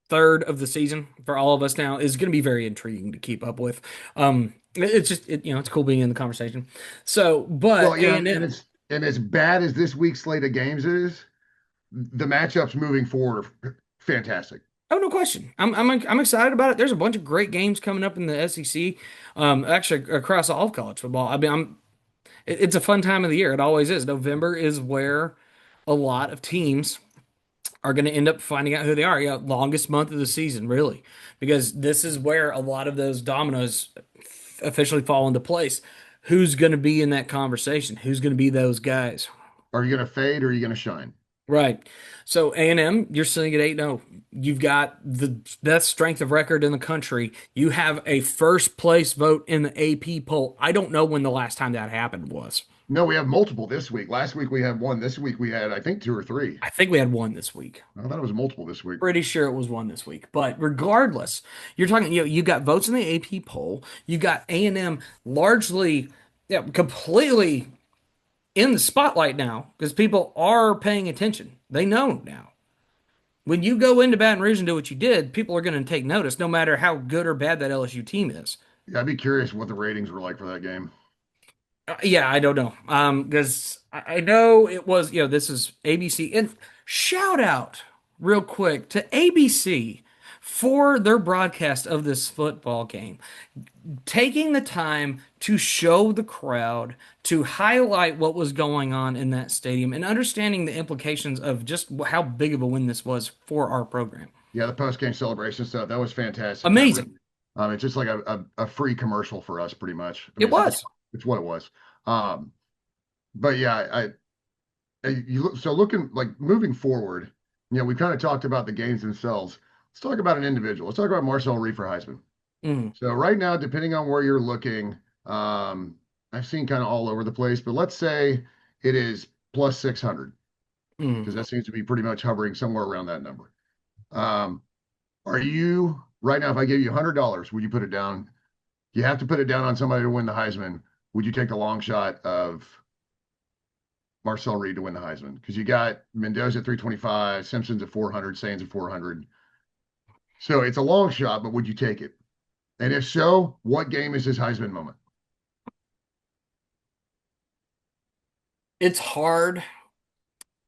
third of the season for all of us now is going to be very intriguing to keep up with. It's just it's cool being in the conversation. So, Well, but A yeah, and and M. and as bad as this week's slate of games is, the matchups moving forward are fantastic. Oh, no question. I'm excited about it. There's a bunch of great games coming up in the SEC. Actually across all of college football. I mean, it's a fun time of the year. It always is. November is where a lot of teams are going to end up finding out who they are. Yeah, longest month of the season, really, because this is where a lot of those dominoes officially fall into place. Who's going to be in that conversation? Who's going to be those guys? Are you going to fade or are you going to shine? Right. So A&M, you're sitting at 8-0. You've got the best strength of record in the country. You have a first place vote in the AP poll. I don't know when the last time that happened was. No, we have multiple this week. Last week we had one. This week we had, I think, two or three. I think we had one this week. I thought it was multiple this week. Pretty sure it was one this week. But regardless, you're talking, you got votes in the AP poll. You got A&M largely, yeah, completely in the spotlight now because people are paying attention. They know now. When you go into Baton Rouge and do what you did, people are going to take notice, no matter how good or bad that LSU team is. Yeah, I'd be curious what the ratings were like for that game. Yeah, I don't know. Because I know it was, this is ABC. And shout out real quick to ABC for their broadcast of this football game, taking the time to show the crowd, to highlight what was going on in that stadium, and understanding the implications of just how big of a win this was for our program. Yeah, the post game celebration stuff, that was fantastic. Amazing. It's just like a free commercial for us, pretty much. I It mean, was. it's what it was. But yeah, so looking like moving forward, we kind of talked about the games themselves. Let's talk about an individual. Let's talk about Marcel Reed for Heisman. Mm, So right now, depending on where you're looking, I've seen kind of all over the place, but let's say it is plus 600 mm. because that seems to be pretty much hovering somewhere around that number. Um, are you right now? If I gave you $100, would you put it down? You have to put it down on somebody to win the Heisman. Would you take the long shot of Marcel Reed to win the Heisman? Because you got Mendoza at 325, Simpson's at 400, Sainz at 400. So it's a long shot, but would you take it? And if so, what game is his Heisman moment? It's hard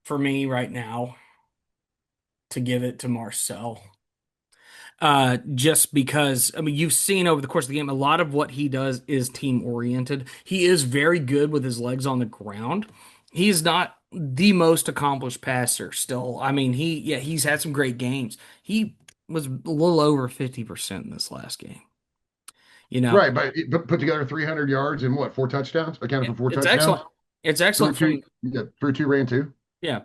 for me right now to give it to Marcel. Just because, I mean, you've seen over the course of the game, a lot of what he does is team oriented. He is very good with his legs on the ground. He's not the most accomplished passer still. I mean, he's had some great games. He was a little over 50% in this last game. Right, but put together 300 yards and what, four touchdowns? Accounted for four It's touchdowns? excellent. It's excellent Through from, two, yeah, through two, ran two. yeah.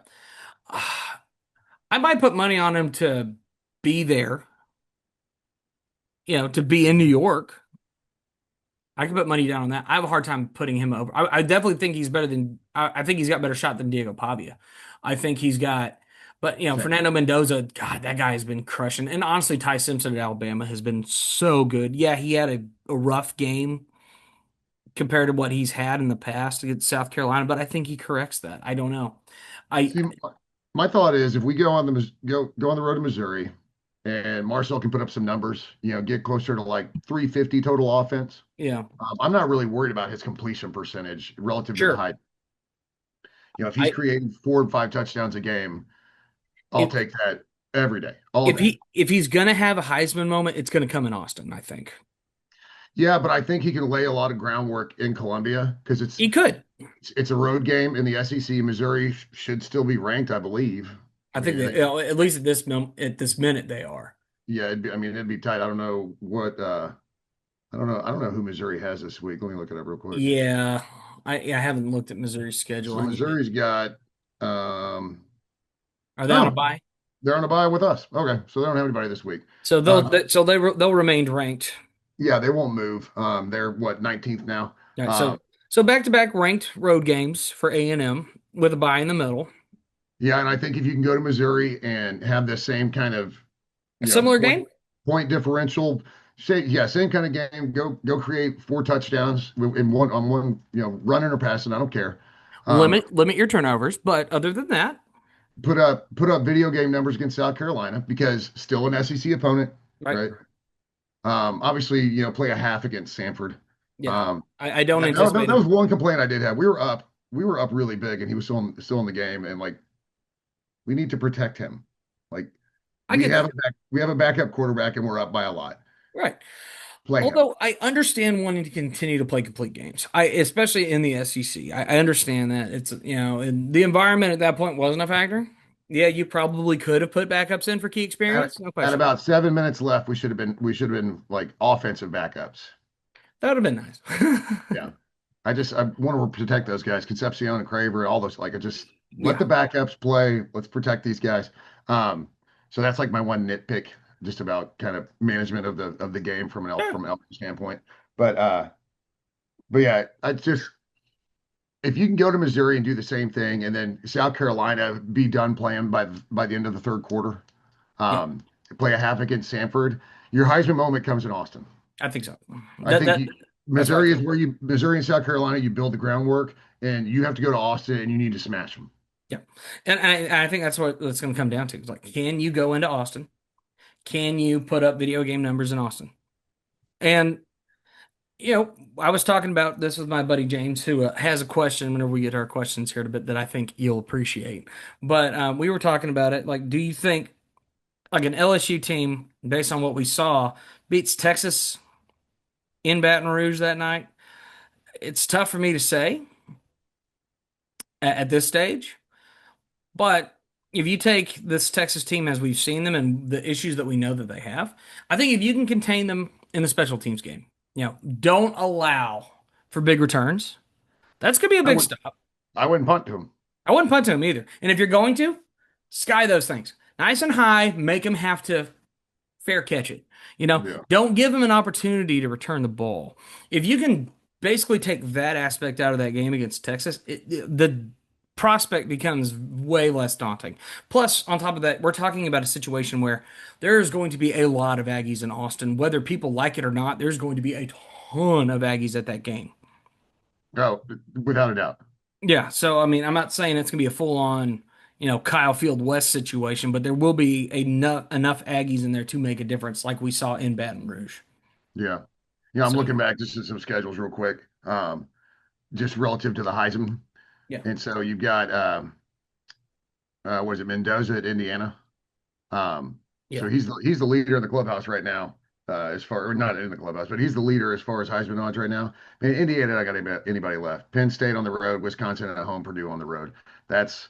I might put money on him to be there, to be in New York. I can put money down on that. I have a hard time putting him over. I definitely think he's better than. I think he's got better shot than Diego Pavia. I think he's got, but Same. Fernando Mendoza. God, that guy has been crushing. And honestly, Ty Simpson at Alabama has been so good. Yeah, he had a rough game compared to what he's had in the past against South Carolina, but I think he corrects that. I don't know. See, my thought is if we go on the road to Missouri and Marcel can put up some numbers, get closer to like 350 total offense. Yeah, I'm not really worried about his completion percentage relative to sure. the height. If he's creating 4 and 5 touchdowns a game, I'll take that every day. If he's gonna have a Heisman moment, it's gonna come in Austin, I think. Yeah, but I think he can lay a lot of groundwork in Columbia because He could. it's a road game in the SEC. Missouri should still be ranked, I believe. I I think mean, I that think at least at this minute they are. yeah, I mean, it'd be tight. I don't know what I don't know who Missouri has this week. Let me look it up real quick. Yeah, I haven't looked at Missouri's schedule. So Missouri's got Are they on a oh, bye? they're on a bye with us. Okay, so they don't have anybody this week. So Um, they'll remain ranked. yeah, they won't move. They're what 19th now. All right, Um, so back to back ranked road games for A&M with a bye in the middle. yeah, and I think if you can go to Missouri and have the same kind of A you know similar game. point differential, same kind of game. Go create 4 touchdowns in one on one, running or passing. I don't care. Um, Limit your turnovers, but other than that, put up video game numbers against South Carolina because still an SEC opponent, right? right? Obviously, play a half against Sanford. Yeah, Um, I don't that anticipate it. was one complaint I did have. We were up really big, and he was still in the game, and like we need to protect him. Like I get that. we have a backup quarterback, and we're up by a lot. Right. Play him. Although I understand wanting to continue to play complete games, especially in the SEC, I understand that it's and the environment at that point wasn't a factor. Yeah, you probably could have put backups in for key At, experience, no at question. about 7 minutes left, we should have been like offensive backups. That would have been nice. Yeah. I want to protect those guys, Concepcion and Craver, all those. Like, I just let Yeah, the backups play. Let's protect these guys. Um, so that's like my one nitpick, just about kind of management of the game from an L standpoint. But but yeah, I just if you can go to Missouri and do the same thing, and then South Carolina be done playing by the end of the third quarter, yeah, um, play a half against Sanford, your Heisman moment comes in Austin. I think so. I think That's where I Missouri is think. where Missouri and South Carolina, you build the groundwork, and you have to go to Austin and you need to smash them. Yeah, and I think that's what it's going to come down to. It's like, can you go into Austin? Can you put up video game numbers in Austin? And I was talking about this with my buddy James, who has a question whenever we get our questions here in a bit that I think you'll appreciate. But we were talking about it. Like, do you think like an LSU team, based on what we saw, beats Texas in Baton Rouge that night? It's tough for me to say at this stage. But if you take this Texas team as we've seen them and the issues that we know that they have, I think if you can contain them in the special teams game, don't allow for big returns. That's gonna be a I big would stop. I wouldn't punt to them. I wouldn't punt to him either. And if you're going to, sky those things nice and high, make them have to fair catch it. Yeah. Don't give them an opportunity to return the ball. If you can basically take that aspect out of that game against Texas, the prospect becomes way less daunting. Plus, on top of that, we're talking about a situation where there's going to be a lot of Aggies in Austin, whether people like it or not. There's going to be a ton of Aggies at that game. Oh, without a doubt. Yeah, so I mean, I'm not saying it's gonna be a full on, Kyle Field West situation, but there will be enough Aggies in there to make a difference, like we saw in Baton Rouge. Yeah. Yeah, I'm So looking back just at some schedules real quick. Just relative to the Heisman. yeah, And so you've got was it Mendoza at Indiana? yeah, So he's the leader in the clubhouse right now. As far or not in the clubhouse, but he's the leader as far as Heisman odds right now. Man, Indiana, I got anybody left. Penn State on the road, Wisconsin at home, Purdue on the road. That's,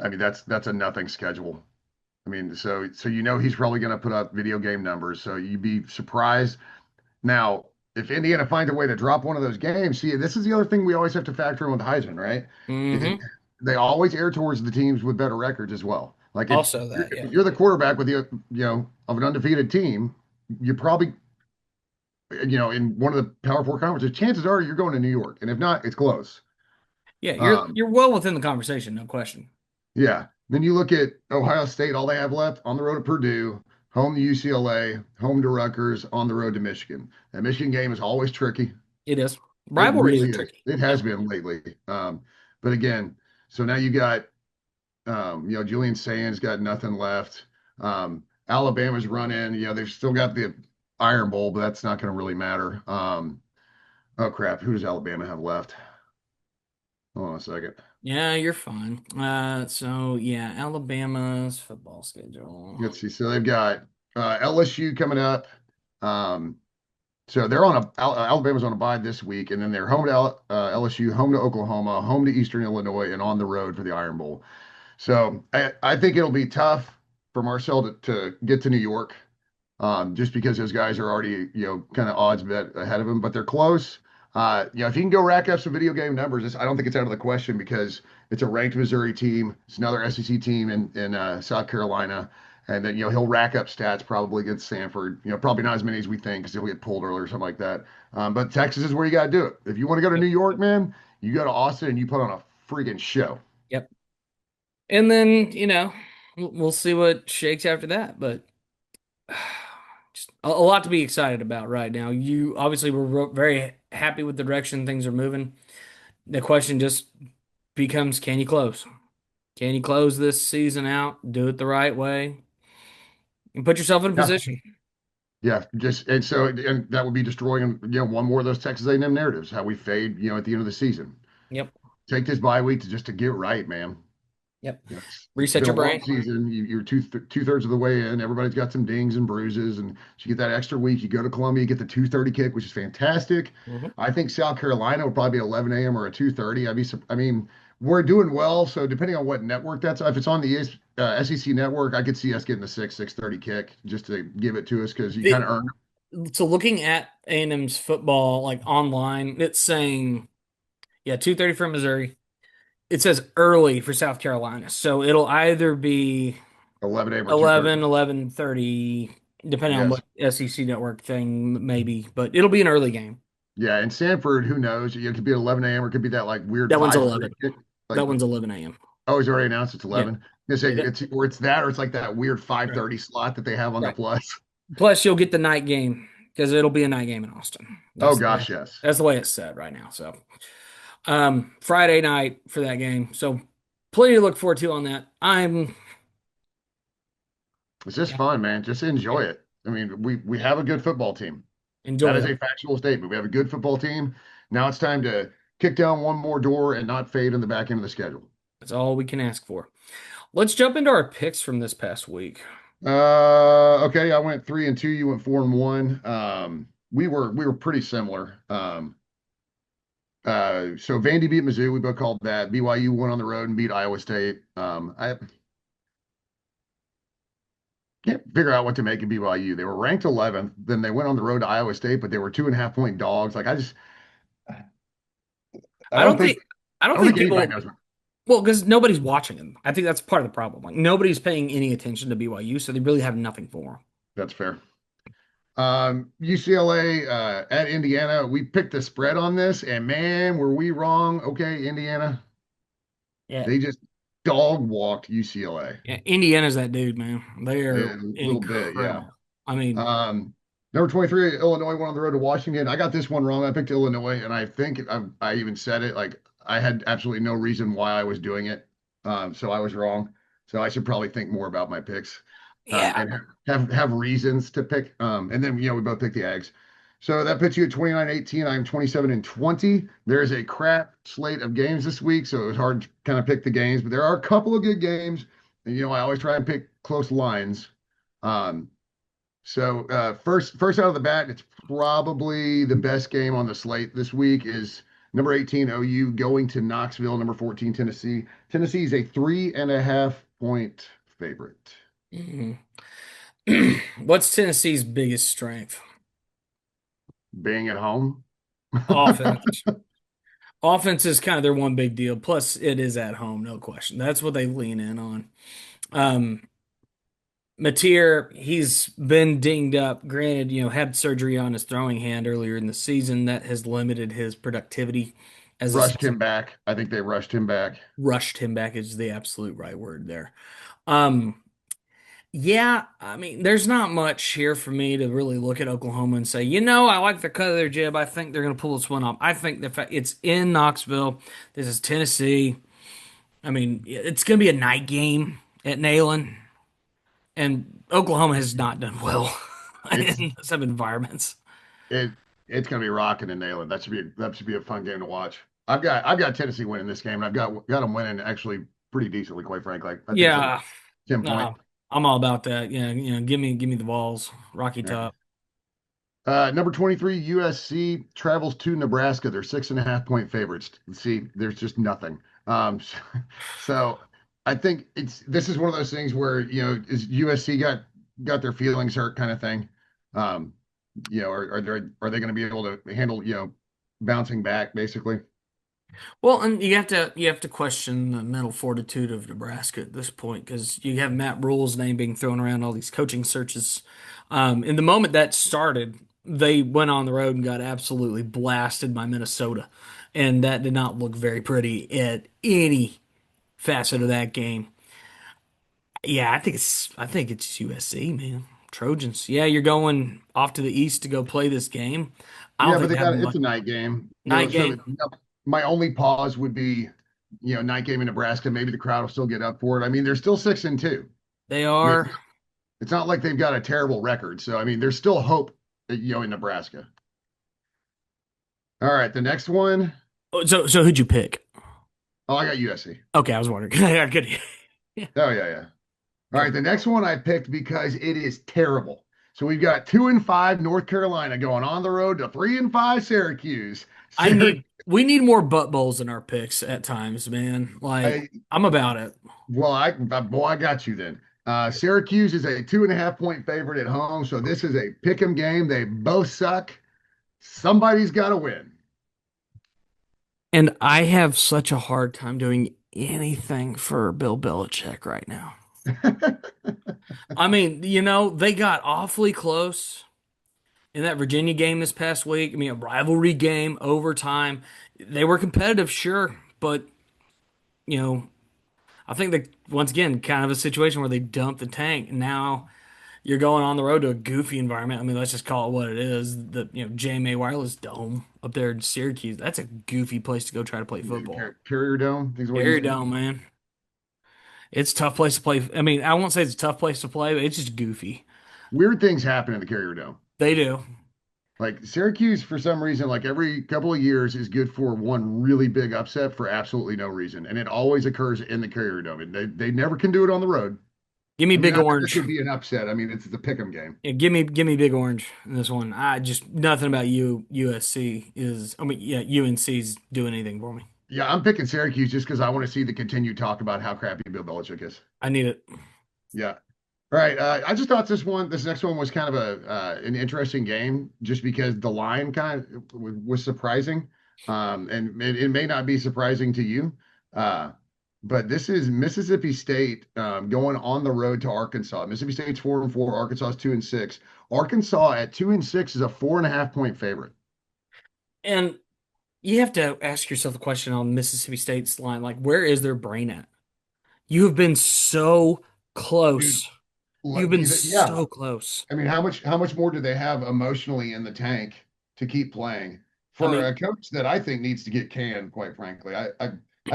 I mean, that's a nothing schedule. I mean, so he's probably going to put up video game numbers. So you'd be surprised. Now, if Indiana finds a way to drop one of those games, see, this is the other thing we always have to factor in with Heisman, right? hmm They always air towards the teams with better records as well. Like also that, yeah, if you're the quarterback with of an undefeated team, you probably in one of the Power Four conferences, chances are you're going to New York, and if not, it's close. yeah, Um, you're well within the conversation, no question. yeah. Then you look at Ohio State, all they have left on the road to Purdue, home to UCLA, home to Rutgers, on the road to Michigan. That Michigan game is always tricky. It is. It Rivalries are really is. tricky. It Yeah, has been lately. But again, so now you got Julian Sands got nothing left. Alabama's running. They've still got the Iron Bowl, but that's not going to really matter. Oh crap, who does Alabama have left? Hold on a second. yeah, you're fine. So yeah, Alabama's football schedule. Let's see. So they've got LSU coming up. Um, So they're on Alabama's on a bye this week, and then they're home to LSU, home to Oklahoma, home to Eastern Illinois, and on the road for the Iron Bowl. So I think it'll be tough for Marcel to get to New York, just because those guys are already, kind of odds bet ahead of him, but they're close. If you can go rack up some video game numbers, I don't think it's out of the question because it's a ranked Missouri team. It's another SEC team in South Carolina. And then, he'll rack up stats probably against Stanford. Probably not as many as we think because he'll get pulled early or something like that. But Texas is where you got to do it. If you want to go to Yep. New York, man, you go to Austin and you put on a freaking show. Yep. And then, we'll see what shakes after that. But just a lot to be excited about right now. You obviously were very happy with the direction things are moving. The question just becomes, can you close? Can you close this season out, do it the right way, and put yourself in a Yeah. position? Yeah, and that would be destroying, one more of those Texas A&M narratives, how we fade, at the end of the season. Yep. Take this bye week to get right, man. Yep. It's Reset been your a long brain. season. You're two-thirds of the way in. Everybody's got some dings and bruises, and so you get that extra week. You go to Columbia, you get the 2:30 kick, which is fantastic. Mhm. I think South Carolina will probably be 11 a.m. or a 2:30. I mean, we're doing well. So depending on what network that's, if it's on the SEC network, I could see us getting the 6:30 kick just to give it to us because you kind of earn. So looking at A&M's football like online, it's saying 2:30 for Missouri. It says early for South Carolina. So it'll either be 11 a.m. or 2:30. 11:30, depending on Yes. what SEC network thing maybe, but it'll be an early game. Yeah, and Sanford, who knows? It could be 11 a.m. or it could be that like weird That one's 5:30 11. kick. Like, That one's 11 a.m. oh, it's already announced it's Yeah. 11. It's or it's that or it's like that weird Right. 5:30 slot that they have on the Right. plus. Plus, you'll get the night game because it'll be a night game in Austin. Oh That's the way, gosh, yes. that's the way it's set right now. So, Friday night for that game. So, plenty to look forward to on that. It's just Yeah, fun, man. Just enjoy yeah, it. I mean, we have a good football team. That enjoy is it. a factual statement. We have a good football team. Now it's time to kick down one more door and not fade in the back end of the schedule. That's all we can ask for. Let's jump into our picks from this past week. Okay, I went 3-2. You went 4-1. We were pretty similar. So Vandy beat Mizzou. We both called that. BYU went on the road and beat Iowa State. I can't figure out what to make of BYU. They were ranked 11th. Then they went on the road to Iowa State, but they were 2.5 point dogs. Like I I don't don't think think I I don't don't think think anybody people knows. well because nobody's watching them. I think that's part of the problem. Like nobody's paying any attention to BYU, so they really have nothing for them. That's fair. UCLA at Indiana. We picked the spread on this, and man, were we wrong. Okay, Indiana. Yeah, They just dog walked UCLA. yeah. Indiana's that dude, man. They are A little bit, yeah. incredible. I mean, Number 23, Illinois went on the road to Washington. I got this one wrong. I picked Illinois, and I think I even said it. Like I had absolutely no reason why I was doing it. So I was wrong. So I should probably think more about my picks, yeah. and have reasons to pick. And then we both picked the Ags. So that puts you at 29-18. I'm 27-20. There's a crap slate of games this week, so it was hard to kind of pick the games, but there are a couple of good games. And I always try and pick close lines. So first out of the bat, it's probably the best game on the slate this week is number 18 OU going to Knoxville, number 14 Tennessee. Tennessee is a 3.5 point favorite. Mhm. What's Tennessee's biggest strength? Being at home. Offense. Offense is kind of their one big deal. Plus, it is at home, no question. That's what they lean in on. Um, Mateer, he's been dinged up. Granted, had surgery on his throwing hand earlier in the season. That has limited his productivity as a Rushed season. him back. I think they rushed him back. Rushed him back is the absolute right word there. Um, yeah, I mean, there's not much here for me to really look at Oklahoma and say, I like the cut of their jib. I think they're going to pull this one off. I think the fact it's in Knoxville. This is Tennessee. I mean, it's going to be a night game at Neyland, and Oklahoma has not done well It's in some environments. it it's gonna be rocking and nailing. That should be a fun game to watch. I've got Tennessee winning this game, and I've got them winning actually pretty decently, quite frankly. I think it's like Yeah, 10 point. no, I'm all about that. Yeah, give me the balls, Rocky Yeah. Top. Number 23, USC travels to Nebraska. They're 6.5 point favorites. See, there's just nothing. So I think this is one of those things where is USC got their feelings hurt kind of thing. Um, are they going to be able to handle bouncing back basically? Well, and you have to question the mental fortitude of Nebraska at this point because you have Matt Rule's name being thrown around all these coaching searches. In the moment that started, they went on the road and got absolutely blasted by Minnesota, and that did not look very pretty at any facet of that game. Yeah, I think it's USC, man. Trojans. Yeah, you're going off to the east to go play this game. I don't Yeah, but think they they have got it's much a night game. night So game. my only pause would be, night game in Nebraska. Maybe the crowd will still get up for it. I mean, they're still 6-2. They I mean, are. it's not like they've got a terrible record. So I mean, there's still hope, in Nebraska. All right, the next one. So who'd you pick? Oh, I got USC. Okay, I was wondering. I could. Yeah, Oh yeah, yeah. All go. right, the next one I picked because it is terrible. So we've got 2-5 North Carolina going on the road to 3-5 Syracuse. We need more butt bowls in our picks at times, man. Like, I, I'm about it. well, I got you then. Syracuse is a 2.5 point favorite at home, so this is a pick 'em game. They both suck. Somebody's got to win. And I have such a hard time doing anything for Bill Belichick right now. I mean, they got awfully close in that Virginia game this past week. I mean, a rivalry game, overtime. They were competitive, sure, but you know, I think that once again, kind of a situation where they dumped the tank. And now you're going on the road to a goofy environment. I mean, let's just call it what it is. The JMA Wireless Dome up there in Syracuse. That's a goofy place to go try to play football. Carrier Dome, things what it used Gary to be. Dome, man. It's a tough place to play. I mean, I won't say it's a tough place to play, but it's just goofy. Weird things happen in the Carrier Dome. They do. Like Syracuse, for some reason, like every couple of years, is good for one really big upset for absolutely no reason, and it always occurs in the Carrier Dome. And they never can do it on the road. Give me I mean, Big not that this Orange. would be an upset. I mean, it's the pick'em game. Yeah, give me Big Orange in this one. I just nothing about USC is. I mean, yeah, UNC's doing anything for me. Yeah, I'm picking Syracuse just because I want to see the continued talk about how crappy Bill Belichick is. I need it. Yeah. All right. I just thought this next one was kind of an interesting game, just because the line kind of was surprising, and it may not be surprising to you, uh, but this is Mississippi State going on the road to Arkansas. Mississippi State's 4-4. Arkansas is 2-6. Arkansas at 2-6 is a 4.5 point favorite. And you have to ask yourself the question on Mississippi State's line, like, where is their brain at? You have been so Dude, close. You've been yeah. so close. I mean, how much more do they have emotionally in the tank to keep playing I for mean, a coach that I think needs to get canned, quite frankly. I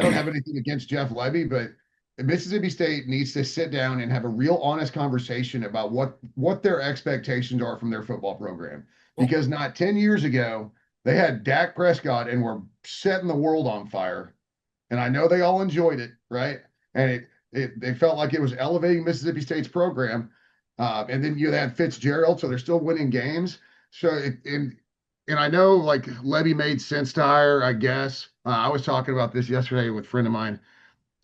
don't have anything against Jeff Levy, but Mississippi State needs to sit down and have a real honest conversation about what their expectations are from their football program. well, Because not 10 years ago, they had Dak Prescott and were setting the world on fire. And I know they all enjoyed it, right? And they felt like it was elevating Mississippi State's program. And then you had Fitzgerald, so they're still winning games. So and I know like Levy made sense to hire, I guess. I was talking about this yesterday with a friend of mine.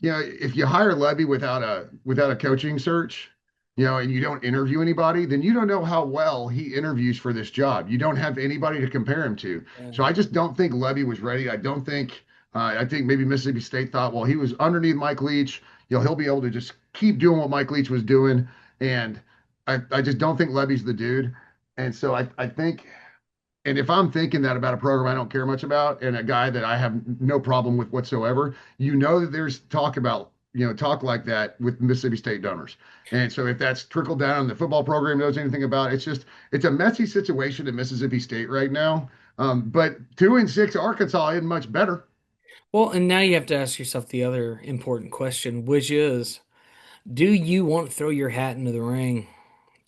If you hire Levy without a coaching search, and you don't interview anybody, then you don't know how well he interviews for this job. You don't have anybody to compare him to. So I just don't think Levy was ready. I don't think. I think maybe Mississippi State thought, well, he was underneath Mike Leach. He'll be able to just keep doing what Mike Leach was doing, and I just don't think Levy's the dude. And so I think, and if I'm thinking that about a program I don't care much about and a guy that I have no problem with whatsoever, that there's talk like that with Mississippi State donors. And so if that's trickled down and the football program knows anything about it, it's a messy situation at Mississippi State right now. But 2-6 Arkansas isn't much better. well, and now you have to ask yourself the other important question, which is, do you want to throw your hat into the ring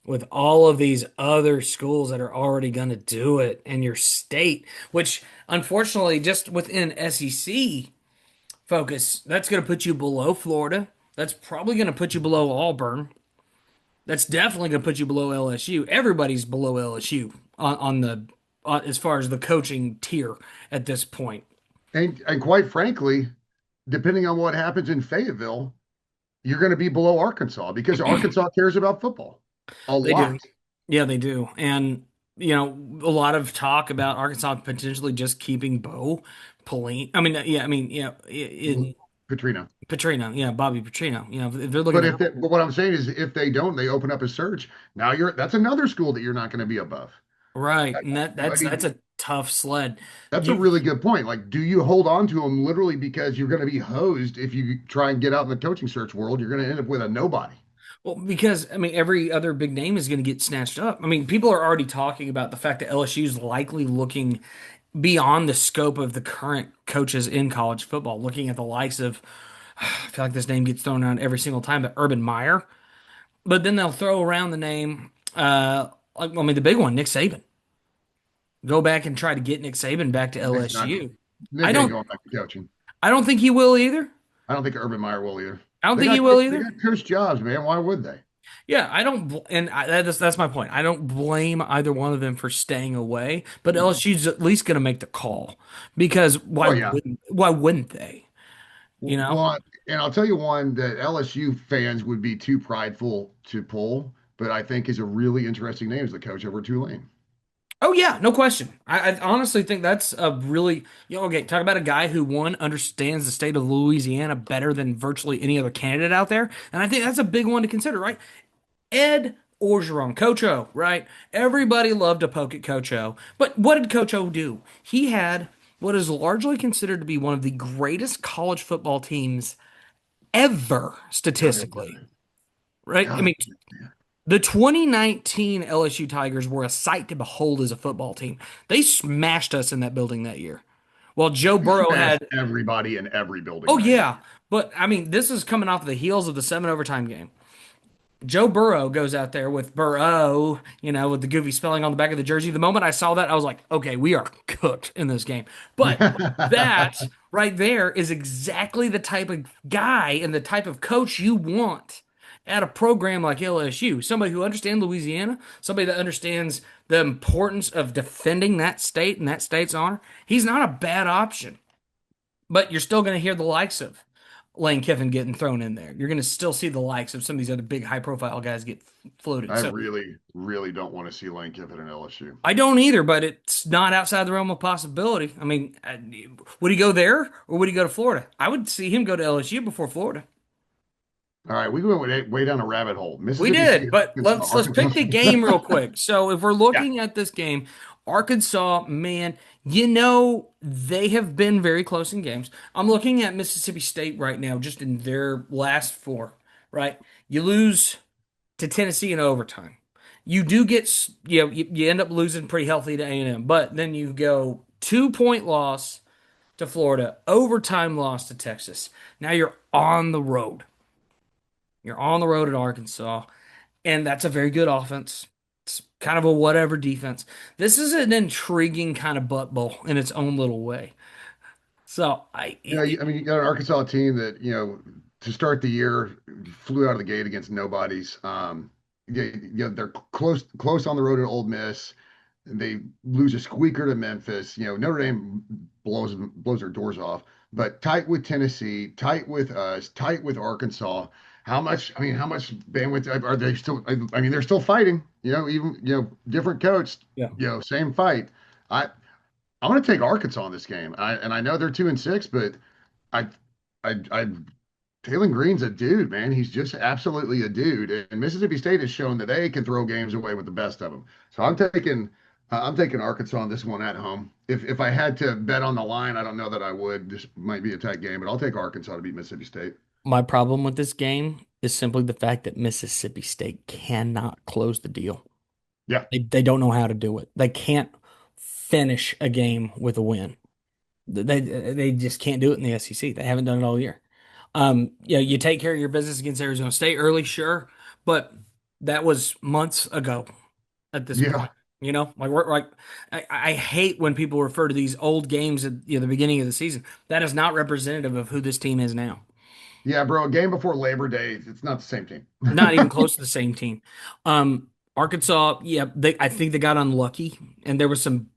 with all of these other schools that are already going to do it in your state, which unfortunately, just within SEC focus, that's going to put you below Florida. That's probably going to put you below Auburn. That's definitely going to put you below LSU. Everybody's below LSU as far as the coaching tier at this point. And quite frankly, depending on what happens in Fayetteville, you're going to be below Arkansas because Arkansas cares about football a They do. lot. Yeah, they do. And, you know, a lot of talk about Arkansas potentially just keeping Bo Pelini. In Petrino. Petrino. Yeah, Bobby Petrino. You know, if they're looking But at, but what I'm saying is if they don't, they open up a search. Now that's another school that you're not going to be above. right. And I that's mean, a tough sled. that's a You, really good point. Like, do you hold on to them literally because you're going to be hosed if you try and get out in the coaching search world? You're going to end up with a nobody. well, because I mean, every other big name is going to get snatched up. I mean, people are already talking about the fact that LSU is likely looking beyond the scope of the current coaches in college football, looking at the likes of, I feel like this name gets thrown around every single time, but Urban Meyer. But then they'll throw around the name, the big one, Nick Saban. Go back and try to get Nick Saban back to Nick's not. LSU. I Nick ain't don't, going back to coaching. I don't think he will either. I don't think Urban Meyer will either. I don't They think he got will they either. got coach jobs, man. Why would they? Yeah, I don't, that's my point. I don't blame either one of them for staying away, but LSU's at least going to make the call because Oh yeah. why wouldn't they? You know? Well, and I'll tell you one that LSU fans would be too prideful to pull, but I think is a really interesting name as the coach over Tulane. Oh yeah, no question. I honestly think that's a really, okay, talk about a guy who one understands the state of Louisiana better than virtually any other candidate out there, and I think that's a big one to consider, right? Ed Orgeron, Coach O, right? Everybody loved to poke at Coach O, but what did Coach O do? He had what is largely considered to be one of the greatest college football teams ever, God, they're statistically, good. right? I God, mean, the 2019 LSU Tigers were a sight to behold as a football team. They smashed us in that building that year. While Joe we Burrow smashed had, everybody in every building oh that year. yeah, but I mean, this is coming off the heels of the 7 overtime game. Joe Burrow goes out there with Burrow, with the goofy spelling on the back of the jersey. The moment I saw that, I was like, okay, we are cooked in this game. But that right there is exactly the type of guy and the type of coach you want at a program like LSU. Somebody who understands Louisiana, somebody that understands the importance of defending that state and that state's honor. He's not a bad option, but you're still going to hear the likes of Lane Kiffin getting thrown in there. You're going to still see the likes of some of these other big high profile guys get floated. I So really, really don't want to see Lane Kiffin in LSU. I don't either, but it's not outside the realm of possibility. I mean, would he go there or would he go to Florida? I would see him go to LSU before Florida. All right, we went way down a rabbit hole. We Mississippi did, State, but Arkansas, let's pick the Arkansas. game real quick. So if we're Yeah, looking at this game, Arkansas, man, they have been very close in games. I'm looking at Mississippi State right now, just in their last four, right? You lose to Tennessee in overtime. You do get, you end up losing pretty healthy to A&M, but then you go 2 point loss to Florida, overtime loss to Texas. Now you're on the road. You're on the road at Arkansas, and that's a very good offense. It's kind of a whatever defense. This is an intriguing kind of butt bowl in its own little way. So I mean, you got an Arkansas team that to start the year flew out of the gate against nobodies. They're close on the road at Ole Miss. They lose a squeaker to Memphis. Notre Dame blows their doors off, but tight with Tennessee, tight with us, tight with Arkansas. How much bandwidth are they still? I mean, they're still fighting. Even different coach. yeah, Same fight. I I'm going to take Arkansas in this game. I know they're 2-6, but I I Taylon Green's a dude, man. He's just absolutely a dude. And Mississippi State has shown that they can throw games away with the best of them. So I'm taking Arkansas on this one at home. If I had to bet on the line, I don't know that I would. This might be a tight game, but I'll take Arkansas to beat Mississippi State. my problem with this game is simply the fact that Mississippi State cannot close the deal. Yeah. They don't know how to do it. They can't finish a game with a win. They just can't do it in the SEC. They haven't done it all year. You take care of your business against Arizona State early, sure, but that was months ago at this Yeah. point. I hate when people refer to these old games at the beginning of the season. That is not representative of who this team is now. Yeah, bro. A game before Labor Day, it's not the same team. Not even close to the same team. Arkansas, yeah, I think they got unlucky, and there were some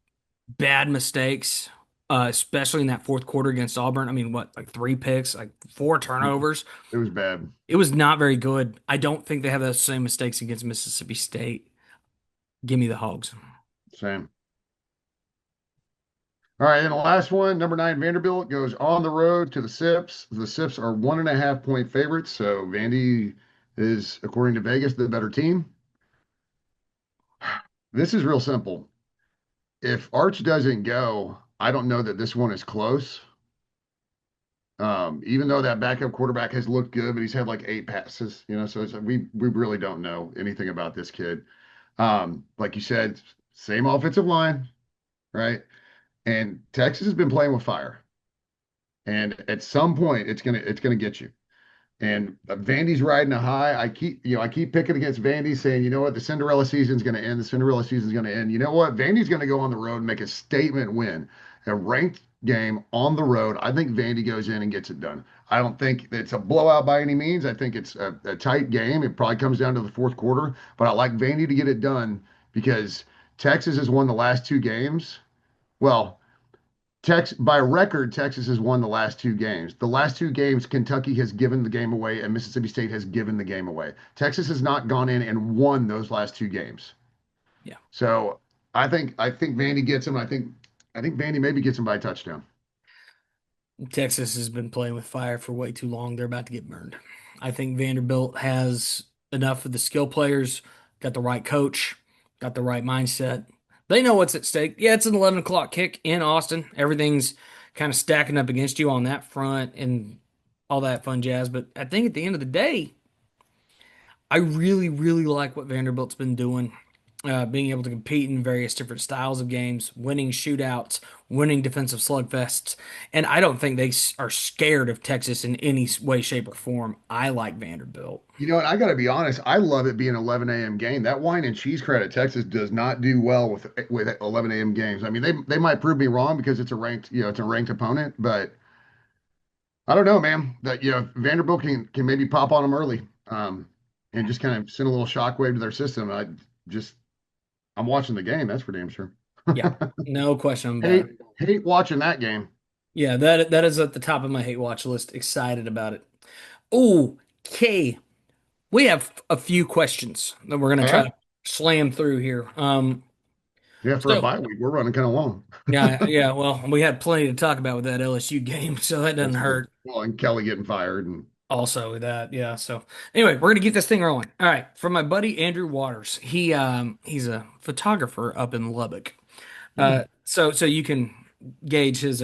bad mistakes, especially in that fourth quarter against Auburn. I mean, what, like three picks, like four turnovers. It was bad. It was not very good. I don't think they have those same mistakes against Mississippi State. Give me the Hogs. Same. All right, and the last one, number 9, Vanderbilt goes on the road to the Sips. The Sips are 1.5 point favorites, so Vandy is, according to Vegas, the better team. This is real simple. If Arch doesn't go, I don't know that this one is close. Even though that backup quarterback has looked good, but he's had like 8 passes, so we really don't know anything about this kid. Like you said, same offensive line, right? And Texas has been playing with fire. And at some point, it's gonna get you. And Vandy's riding a high. I keep picking against Vandy, saying, you know what, the Cinderella season's going to end. The Cinderella season's going to end. You know what? Vandy's going to go on the road and make a statement win, a ranked game on the road. I think Vandy goes in and gets it done. I don't think it's a blowout by any means. I think it's a tight game. It probably comes down to the fourth quarter, but I like Vandy to get it done because Texas has won the last 2 games. Well, by record, Texas has won the last 2 games. The last 2 games, Kentucky has given the game away, and Mississippi State has given the game away. Texas has not gone in and won those last 2 games. Yeah. So I think Vandy gets them. I think Vandy maybe gets them by a touchdown. Texas has been playing with fire for way too long. They're about to get burned. I think Vanderbilt has enough of the skill players, got the right coach, got the right mindset. They know what's at stake. Yeah, it's an 11 o'clock kick in Austin. Everything's kind of stacking up against you on that front and all that fun jazz. But I think at the end of the day, I really, really like what Vanderbilt's been doing, being able to compete in various different styles of games, winning shootouts, winning defensive slugfests, and I don't think they are scared of Texas in any way, shape, or form. I like Vanderbilt. You know what? I got to be honest. I love it being an 11 a.m. game. That wine and cheese crowd at Texas does not do well with 11 a.m. games. I mean, they might prove me wrong because it's a ranked opponent, but I don't know, man. That Vanderbilt can maybe pop on them early, and just kind of send a little shockwave to their system. I'm watching the game. That's for damn sure. Yeah, no question about hate it. hate watching that game. Yeah, that is at the top of my hate watch list. Excited about it. Okay, we have a few questions that we're gonna All try right. to slam through here. Yeah, for a So bye week, we're running kind of long. yeah, yeah. Well, we had plenty to talk about with that LSU game, so that doesn't That's true. hurt. Well, and Kelly getting fired, and Also with that, yeah. So anyway, we're gonna get this thing rolling. All right, from my buddy Andrew Waters. He's a photographer up in Lubbock. So you can gauge his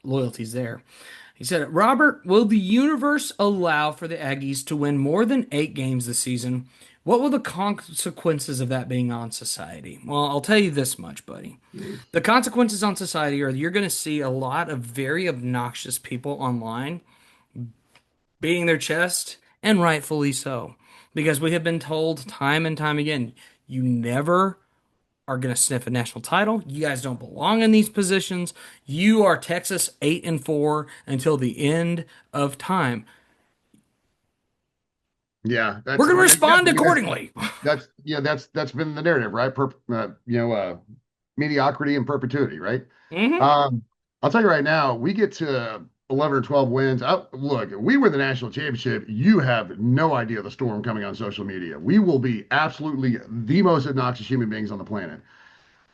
loyalties there. He said, Robert, will the universe allow for the Aggies to win more than 8 games this season? What will the consequences of that being on society? Well, I'll tell you this much, buddy. The consequences on society are you're going to see a lot of very obnoxious people online beating their chest, and rightfully so. Because we have been told time and time again, you never are going to sniff a national title. You guys don't belong in these positions. You are Texas 8-4 until the end of time. yeah, We're that's going to yeah. I respond mean, accordingly. that's been the narrative, right? Mediocrity and perpetuity, right? Hmm. Um, I'll tell you right now, we get to 11 or 12 wins. Look, if we win the national championship, you have no idea the storm coming on social media. We will be absolutely the most obnoxious human beings on the planet.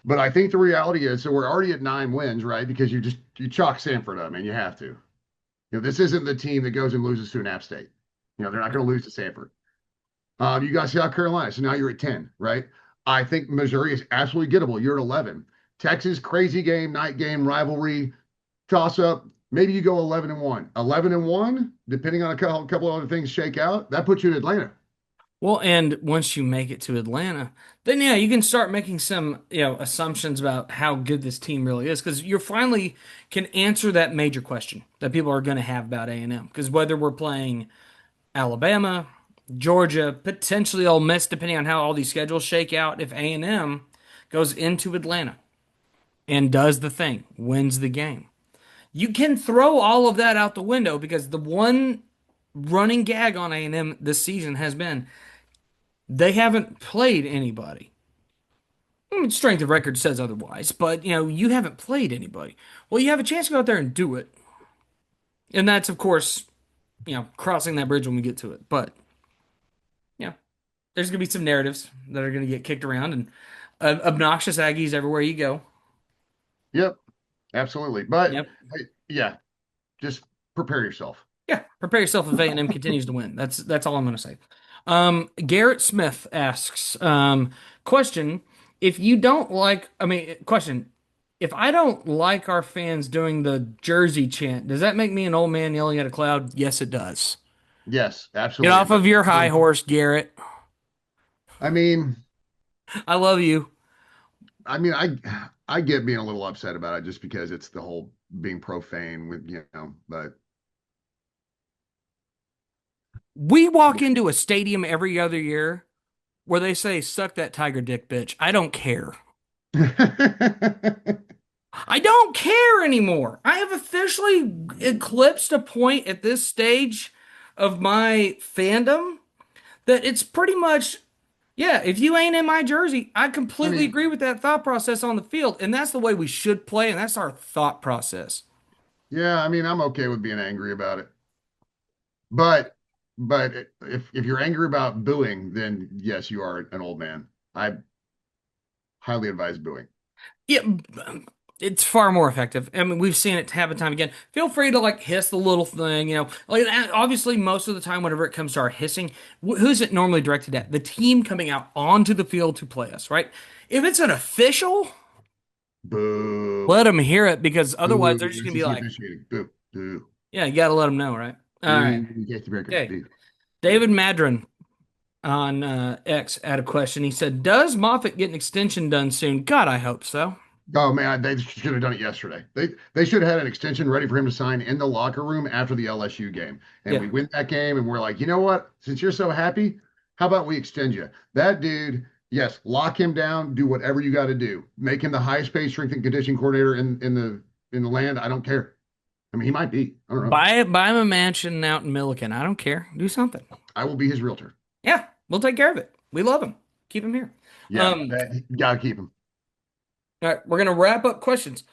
But I think the reality is, so we're already at 9 wins, right? Because you chalk Sanford up, man. You have to. This isn't the team that goes and loses to an App State. They're not going to lose to Sanford. You got South Carolina, so now you're at 10, right? I think Missouri is absolutely gettable. You're at 11. Texas, crazy game, night game, rivalry, toss up. Maybe you go 11-1. 11-1, depending on a couple of other things shake out, that puts you in Atlanta. Well, and once you make it to Atlanta, then yeah, you can start making some, assumptions about how good this team really is because you finally can answer that major question that people are going to have about A&M. Because whether we're playing Alabama, Georgia, potentially Ole Miss, depending on how all these schedules shake out, if A&M goes into Atlanta and does the thing, wins the game, You can throw all of that out the window because the one running gag on A&M this season has been they haven't played anybody. Strength of record says otherwise, but you haven't played anybody. Well, you have a chance to go out there and do it, and that's of course crossing that bridge when we get to it. But yeah, there's gonna be some narratives that are gonna get kicked around and obnoxious Aggies everywhere you go. Yep, absolutely. But Yep. hey, yeah, just prepare yourself. Yeah, prepare yourself if A&M continues to win. That's all I'm going to say. Garrett Smith asks, question: If you don't like, I mean, question: If I don't like our fans doing the Jersey chant, does that make me an old man yelling at a cloud? Yes, it does. Yes, Get absolutely. off But of your high horse, Garrett. I mean, I love you. I mean, I get being a little upset about it just because it's the whole being profane with, but We walk into a stadium every other year where they say, "Suck that tiger dick, bitch." I don't care. I don't care anymore. I have officially eclipsed a point at this stage of my fandom that it's pretty much, yeah, if you ain't in my jersey, I I completely mean, agree with that thought process on the field. And that's the way we should play. And that's our thought process. yeah, I mean, I'm okay with being angry about it. But but if you're angry about booing, then yes, you are an old man. I highly advise booing. Yeah, it's far more effective. I mean, we've seen it time and time again. Feel free to like hiss the little thing, like obviously most of the time, whenever it comes to our hissing, who's it normally directed at? The team coming out onto the field to play us, right? If it's an official, Boo. let them hear it because otherwise Boo. they're just gonna be SEC like, officiating. Boo. Boo. yeah, you gotta let them know, right? All right. Boo. Get the breaker. Okay. Boo. Boo. David Madron on X had a question. He said, "Does Moffitt get an extension done soon?" God, I hope so. Oh man, they should have done it yesterday. They should have had an extension ready for him to sign in the locker room after the LSU game. And Yeah. we win that game and we're like, you know what? Since you're so happy, how about we extend you? That dude, yes, lock him down, do whatever you got to do. Make him the highest paid strength and conditioning coordinator in the land. I don't care. I mean, he might be. I don't know. Buy him a mansion out in Milliken. I don't care. Do something. I will be his realtor. Yeah, we'll take care of it. We love him. Keep him here. Yeah, gotta keep him. All right, we're gonna wrap up questions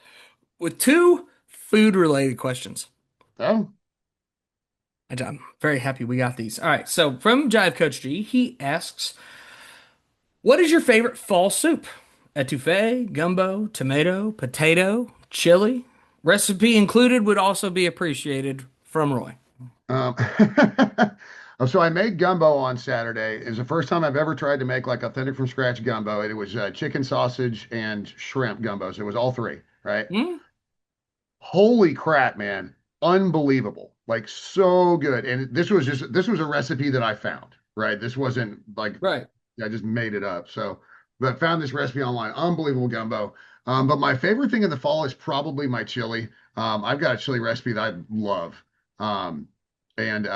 with two food related questions. Oh, And I'm very happy we got these. All right, so from Jive Coach G, he asks, "What is your favorite fall soup? Etouffee, gumbo, tomato, potato, chili? Recipe included would also be appreciated." From Roy. Um, so I made gumbo on Saturday. It was the first time I've ever tried to make like authentic from scratch gumbo. It was chicken sausage and shrimp gumbo. So it was all three, right? Hmm? Holy crap, man. Unbelievable. Like so good. And this was a recipe that I found, right? This wasn't like Right. I just made it up. So, but found this recipe online. Unbelievable gumbo. But my favorite thing in the fall is probably my chili. I've got a chili recipe that I love. Um, and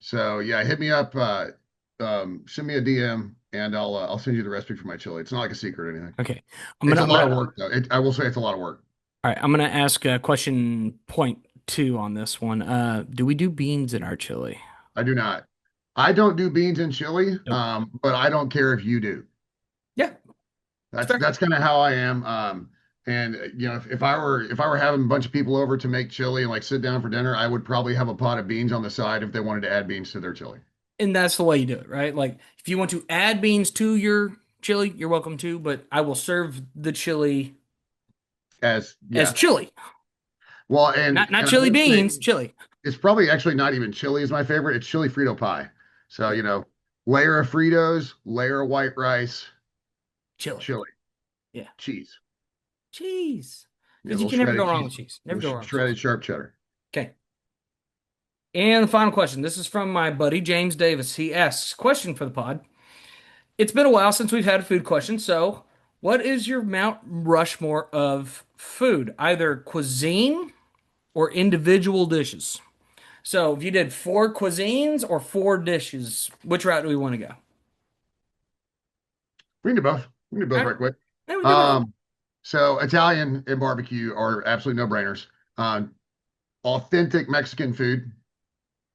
so yeah, hit me up, send me a DM and I'll send you the recipe for my chili. It's not like a secret or anything. Okay. It's a lot of work though. I will say it's a lot of work. All right, I'm gonna ask a question point two on this one. Do we do beans in our chili? I do not. I don't do beans and chili, Nope. but I don't care if you do. Yeah, That's fair. that's kind of how I am. And if I were having a bunch of people over to make chili and like sit down for dinner, I would probably have a pot of beans on the side if they wanted to add beans to their chili. And that's the way you do it, right? Like if you want to add beans to your chili, you're welcome to, but I will serve the chili As as yeah, chili. well, and Not and I chili would say beans, chili. it's probably actually not even chili is my favorite. It's chili Frito pie. So Yeah, layer of Fritos, layer of white rice, chili. chili, Yeah. cheese, Cheese. a Because you little can never go shredded wrong cheese, with cheese. a Never go little wrong with cheese. shredded sharp cheddar. Okay. And the final question. This is from my buddy James Davis. He asks, question for the pod. It's been a while since we've had a food question, so what is your Mount Rushmore of food? Either cuisine or individual dishes. So if you did four cuisines or four dishes, which route do we want to go? We can do both. We can do All both right, right quick. then we do both. Um, so Italian and barbecue are absolutely no brainers. Uh, Authentic Mexican food,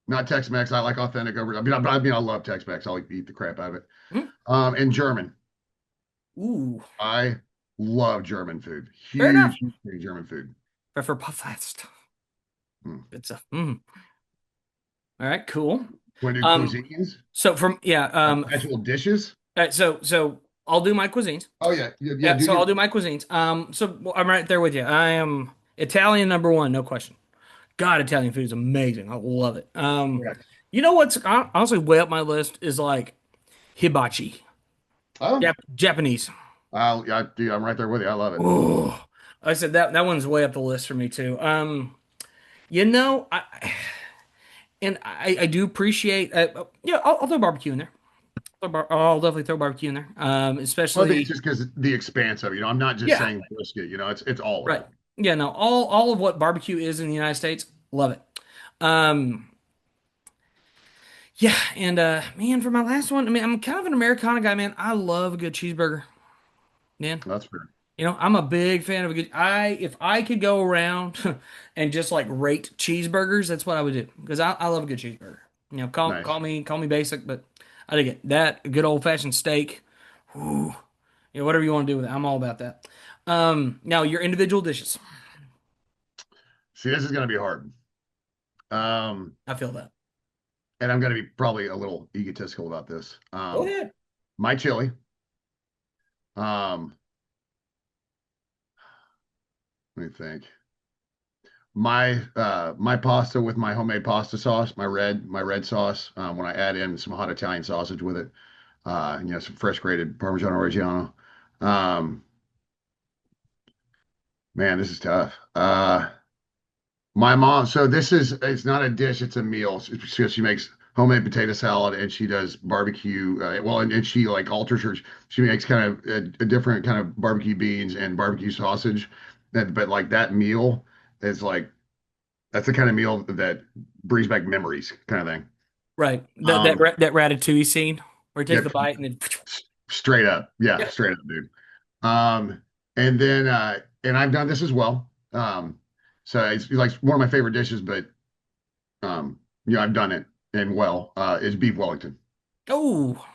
not Tex-Mex. I like authentic over. I love Tex-Mex. I'll eat the crap out of it. Hmm? And German. Ooh, I love German food. fair enough. Huge German food. Prefer Puffest. Mm. Good stuff. All right, cool. Want to do Um, cuisines? so from yeah, Actual dishes? all right, so I'll do my cuisines. Oh yeah. Yeah, Do so your I'll do my cuisines. So I'm right there with you. I am Italian number one, no question. God, Italian food is amazing. I love it. yeah. You know what's honestly way up my list is like hibachi, Oh, Japanese. dude, I'm right there with you. I love it. Oh, I said that one's way up the list for me too. You know, I do appreciate. Yeah, I'll throw barbecue in there. I'll definitely throw barbecue in there. Well, I think it's Especially just because the expanse of it. I'm not just yeah, saying brisket. It's all of right. it. Yeah, no, all of what barbecue is in the United States, love it. Um, yeah, and man, for my last one, I mean, I'm kind of an Americana guy, man. I love a good cheeseburger, man. That's fair. I'm a big fan of a good. If I could go around and just like rate cheeseburgers, that's what I would do because I love a good cheeseburger. Nice. Call me basic, but I dig it. That a good old fashioned steak, ooh, whatever you want to do with it, I'm all about that. Now your individual dishes, See, this is gonna be hard. Um, I feel that. and I'm gonna be probably a little egotistical about this. Go ahead. My chili. Um, Let me think. My pasta with my homemade pasta sauce, my red sauce. When I add in some hot Italian sausage with it, some fresh grated Parmigiano Reggiano. Um, Man, this is tough. My mom, so it's not a dish, it's a meal. She makes homemade potato salad and she does barbecue. And she like alters her, she makes kind of a different kind of barbecue beans and barbecue sausage. But like that meal is like, that's the kind of meal that brings back memories kind of thing. Right. Um, That ratatouille scene where he takes yeah, the bite and then straight up. Yeah, yeah. straight up, dude. Um, and then, and I've done this as well. So it's like one of my favorite dishes, but I've done it and well, is beef Wellington. Oh,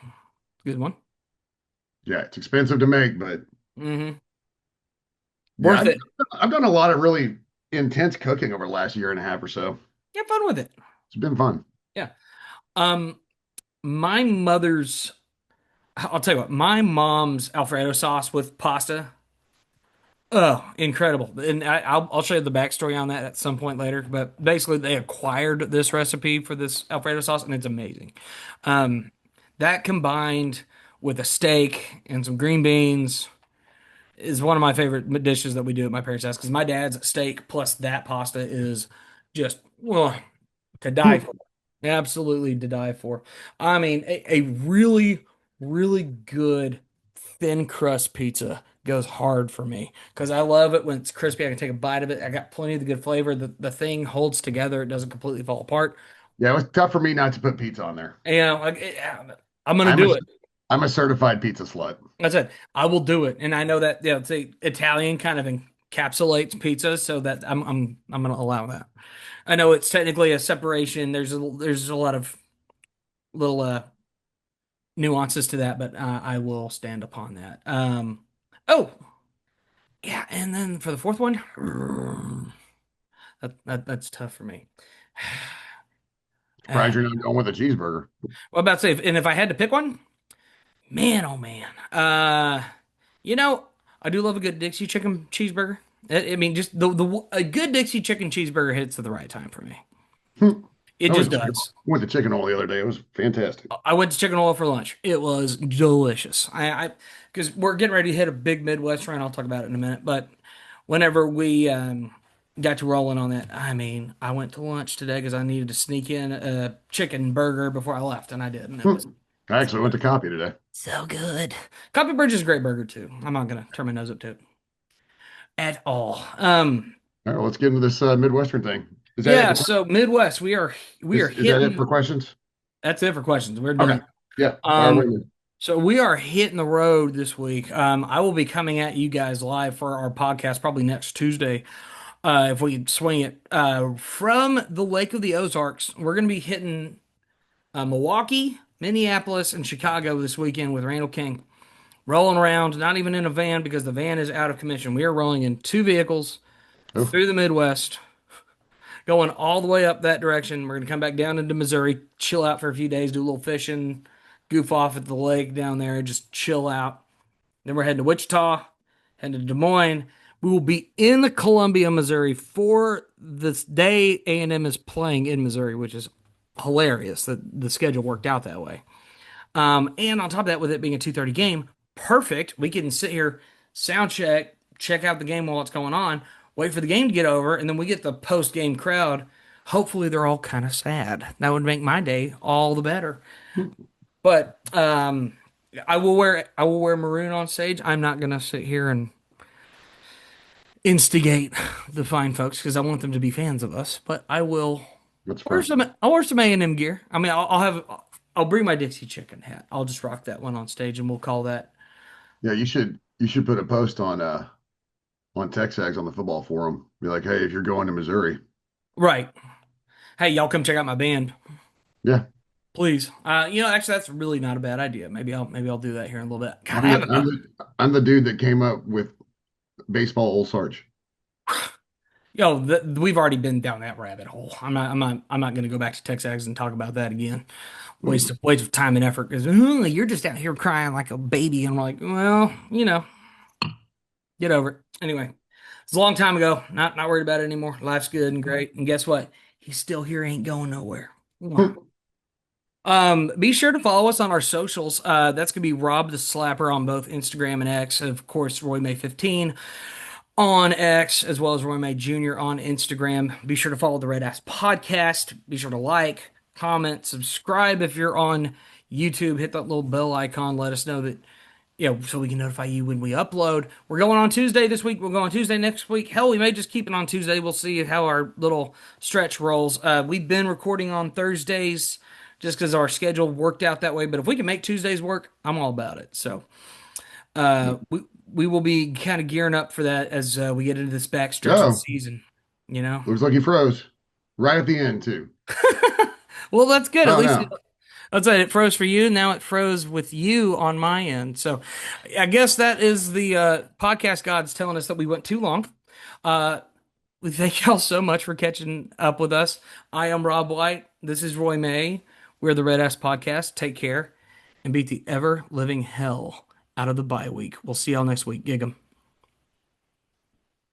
good one. Yeah, it's expensive to make, but Mm-hmm. yeah, Worth it. I've done a lot of really intense cooking over the last year and a half or so. Have fun with it. It's been fun. Yeah. Um, my mother's. I'll tell you what. My mom's Alfredo sauce with pasta. Oh, incredible! And I'll show you the backstory on that at some point later. But basically, they acquired this recipe for this Alfredo sauce, and it's amazing. Um, that combined with a steak and some green beans is one of my favorite dishes that we do at my parents' house because my dad's steak plus that pasta is just to die for. Absolutely to die for. I mean, a really, really good thin crust pizza goes hard for me because I love it when it's crispy. I can take a bite of it. I got plenty of the good flavor. The thing holds together. It doesn't completely fall apart. Yeah, it was tough for me not to put pizza on there. And I'm gonna I'm a do it. I'm a certified pizza slut. I said I will do it, and I know that it's Italian kind of encapsulates pizza, so that I'm gonna allow that. I know it's technically a separation. There's a lot of little nuances to that, but I will stand upon that. Oh yeah, and then for the fourth one, that's tough for me. Surprised you're not going with a cheeseburger. What about to say, and if I had to pick one, man, oh man, you know, I do love a good Dixie chicken cheeseburger. I mean, just a good Dixie chicken cheeseburger hits at the right time for me. It I just went to chicken, does. went to chicken oil the other day. It was fantastic. I went to Chicken Oil for lunch. It was delicious. I because we're getting ready to hit a big Midwest run. I'll talk about it in a minute. But whenever we got to rolling on that, I mean, I went to lunch today because I needed to sneak in a chicken burger before I left, and I did, and it was I actually went to copy today. so good. Coffee Bridge is a great burger too. I'm not gonna turn my nose up to it at all. All right, well, let's get into this Midwestern thing. Is that it Yeah. for, So Midwest, we are is that it hitting. for questions? That's it for questions. We're Okay. done. Yeah. Um, Wait. So we are hitting the road this week. I will be coming at you guys live for our podcast probably next Tuesday. if we can swing it. From the Lake of the Ozarks, we're going to be hitting Milwaukee, Minneapolis, and Chicago this weekend with Randall King. Rolling around, not even in a van because the van is out of commission. We are rolling in two vehicles Oh, through the Midwest, going all the way up that direction. We're going to come back down into Missouri, chill out for a few days, do a little fishing, goof off at the lake down there, just chill out. Then we're heading to Wichita, heading to Des Moines. We will be in Columbia, Missouri for this day A&M is playing in Missouri, which is hilarious that the schedule worked out that way. And on top of that, with it being a 2:30 game, perfect. We can sit here, sound check, check out the game while it's going on, wait for the game to get over, and then we get the post game crowd. Hopefully, they're all kind of sad. That would make my day all the better. But I will wear maroon on stage. I'm not gonna sit here and instigate the fine folks because I want them to be fans of us. But I will that's wear fair. some. I'll wear some A&M gear. I mean, I'll bring my Dixie Chicken hat. I'll just rock that one on stage, and we'll call that Yeah, you should put a post on Texags on the football forum. Be like, hey, if you're going to Missouri, right. Hey, y'all come check out my band, yeah, please. Actually, that's really not a bad idea. Maybe I'll do that here in a little bit. God, I I'm the haven't. I'm the I'm the dude that came up with baseball Old Sarge. We've already been down that rabbit hole. I'm not going to go back to Texas and talk about that again. Waste of time and effort because you're just out here crying like a baby, and we're like, well, get over it. Anyway, it's a long time ago. Not worried about it anymore. Life's good and great. And guess what? He's still here, ain't going nowhere. Be sure to follow us on our socials. That's gonna be Rob the Slapper on both Instagram and X. Of course, Roy May 15 on X, as well as Roy May Jr. on Instagram. Be sure to follow the Red Ass Podcast. Be sure to like, comment, subscribe if you're on YouTube. Hit that little bell icon. Let us know that, so we can notify you when we upload. We're going on Tuesday this week. We'll go on Tuesday next week. Hell, we may just keep it on Tuesday. We'll see how our little stretch rolls. We've been recording on Thursdays just because our schedule worked out that way. But if we can make Tuesdays work, I'm all about it. So we will be kind of gearing up for that as we get into this back stretch of the Oh, season. You know, looks like he froze right at the end too. well, that's good. At Oh least no. that's it. It froze for you. Now it froze with you on my end. So I guess that is the podcast gods telling us that we went too long. We thank y'all so much for catching up with us. I am Rob White. This is Roy May. We're the Red Ass Podcast. Take care and beat the ever living hell out of the bye week. We'll see y'all next week. Gig 'em.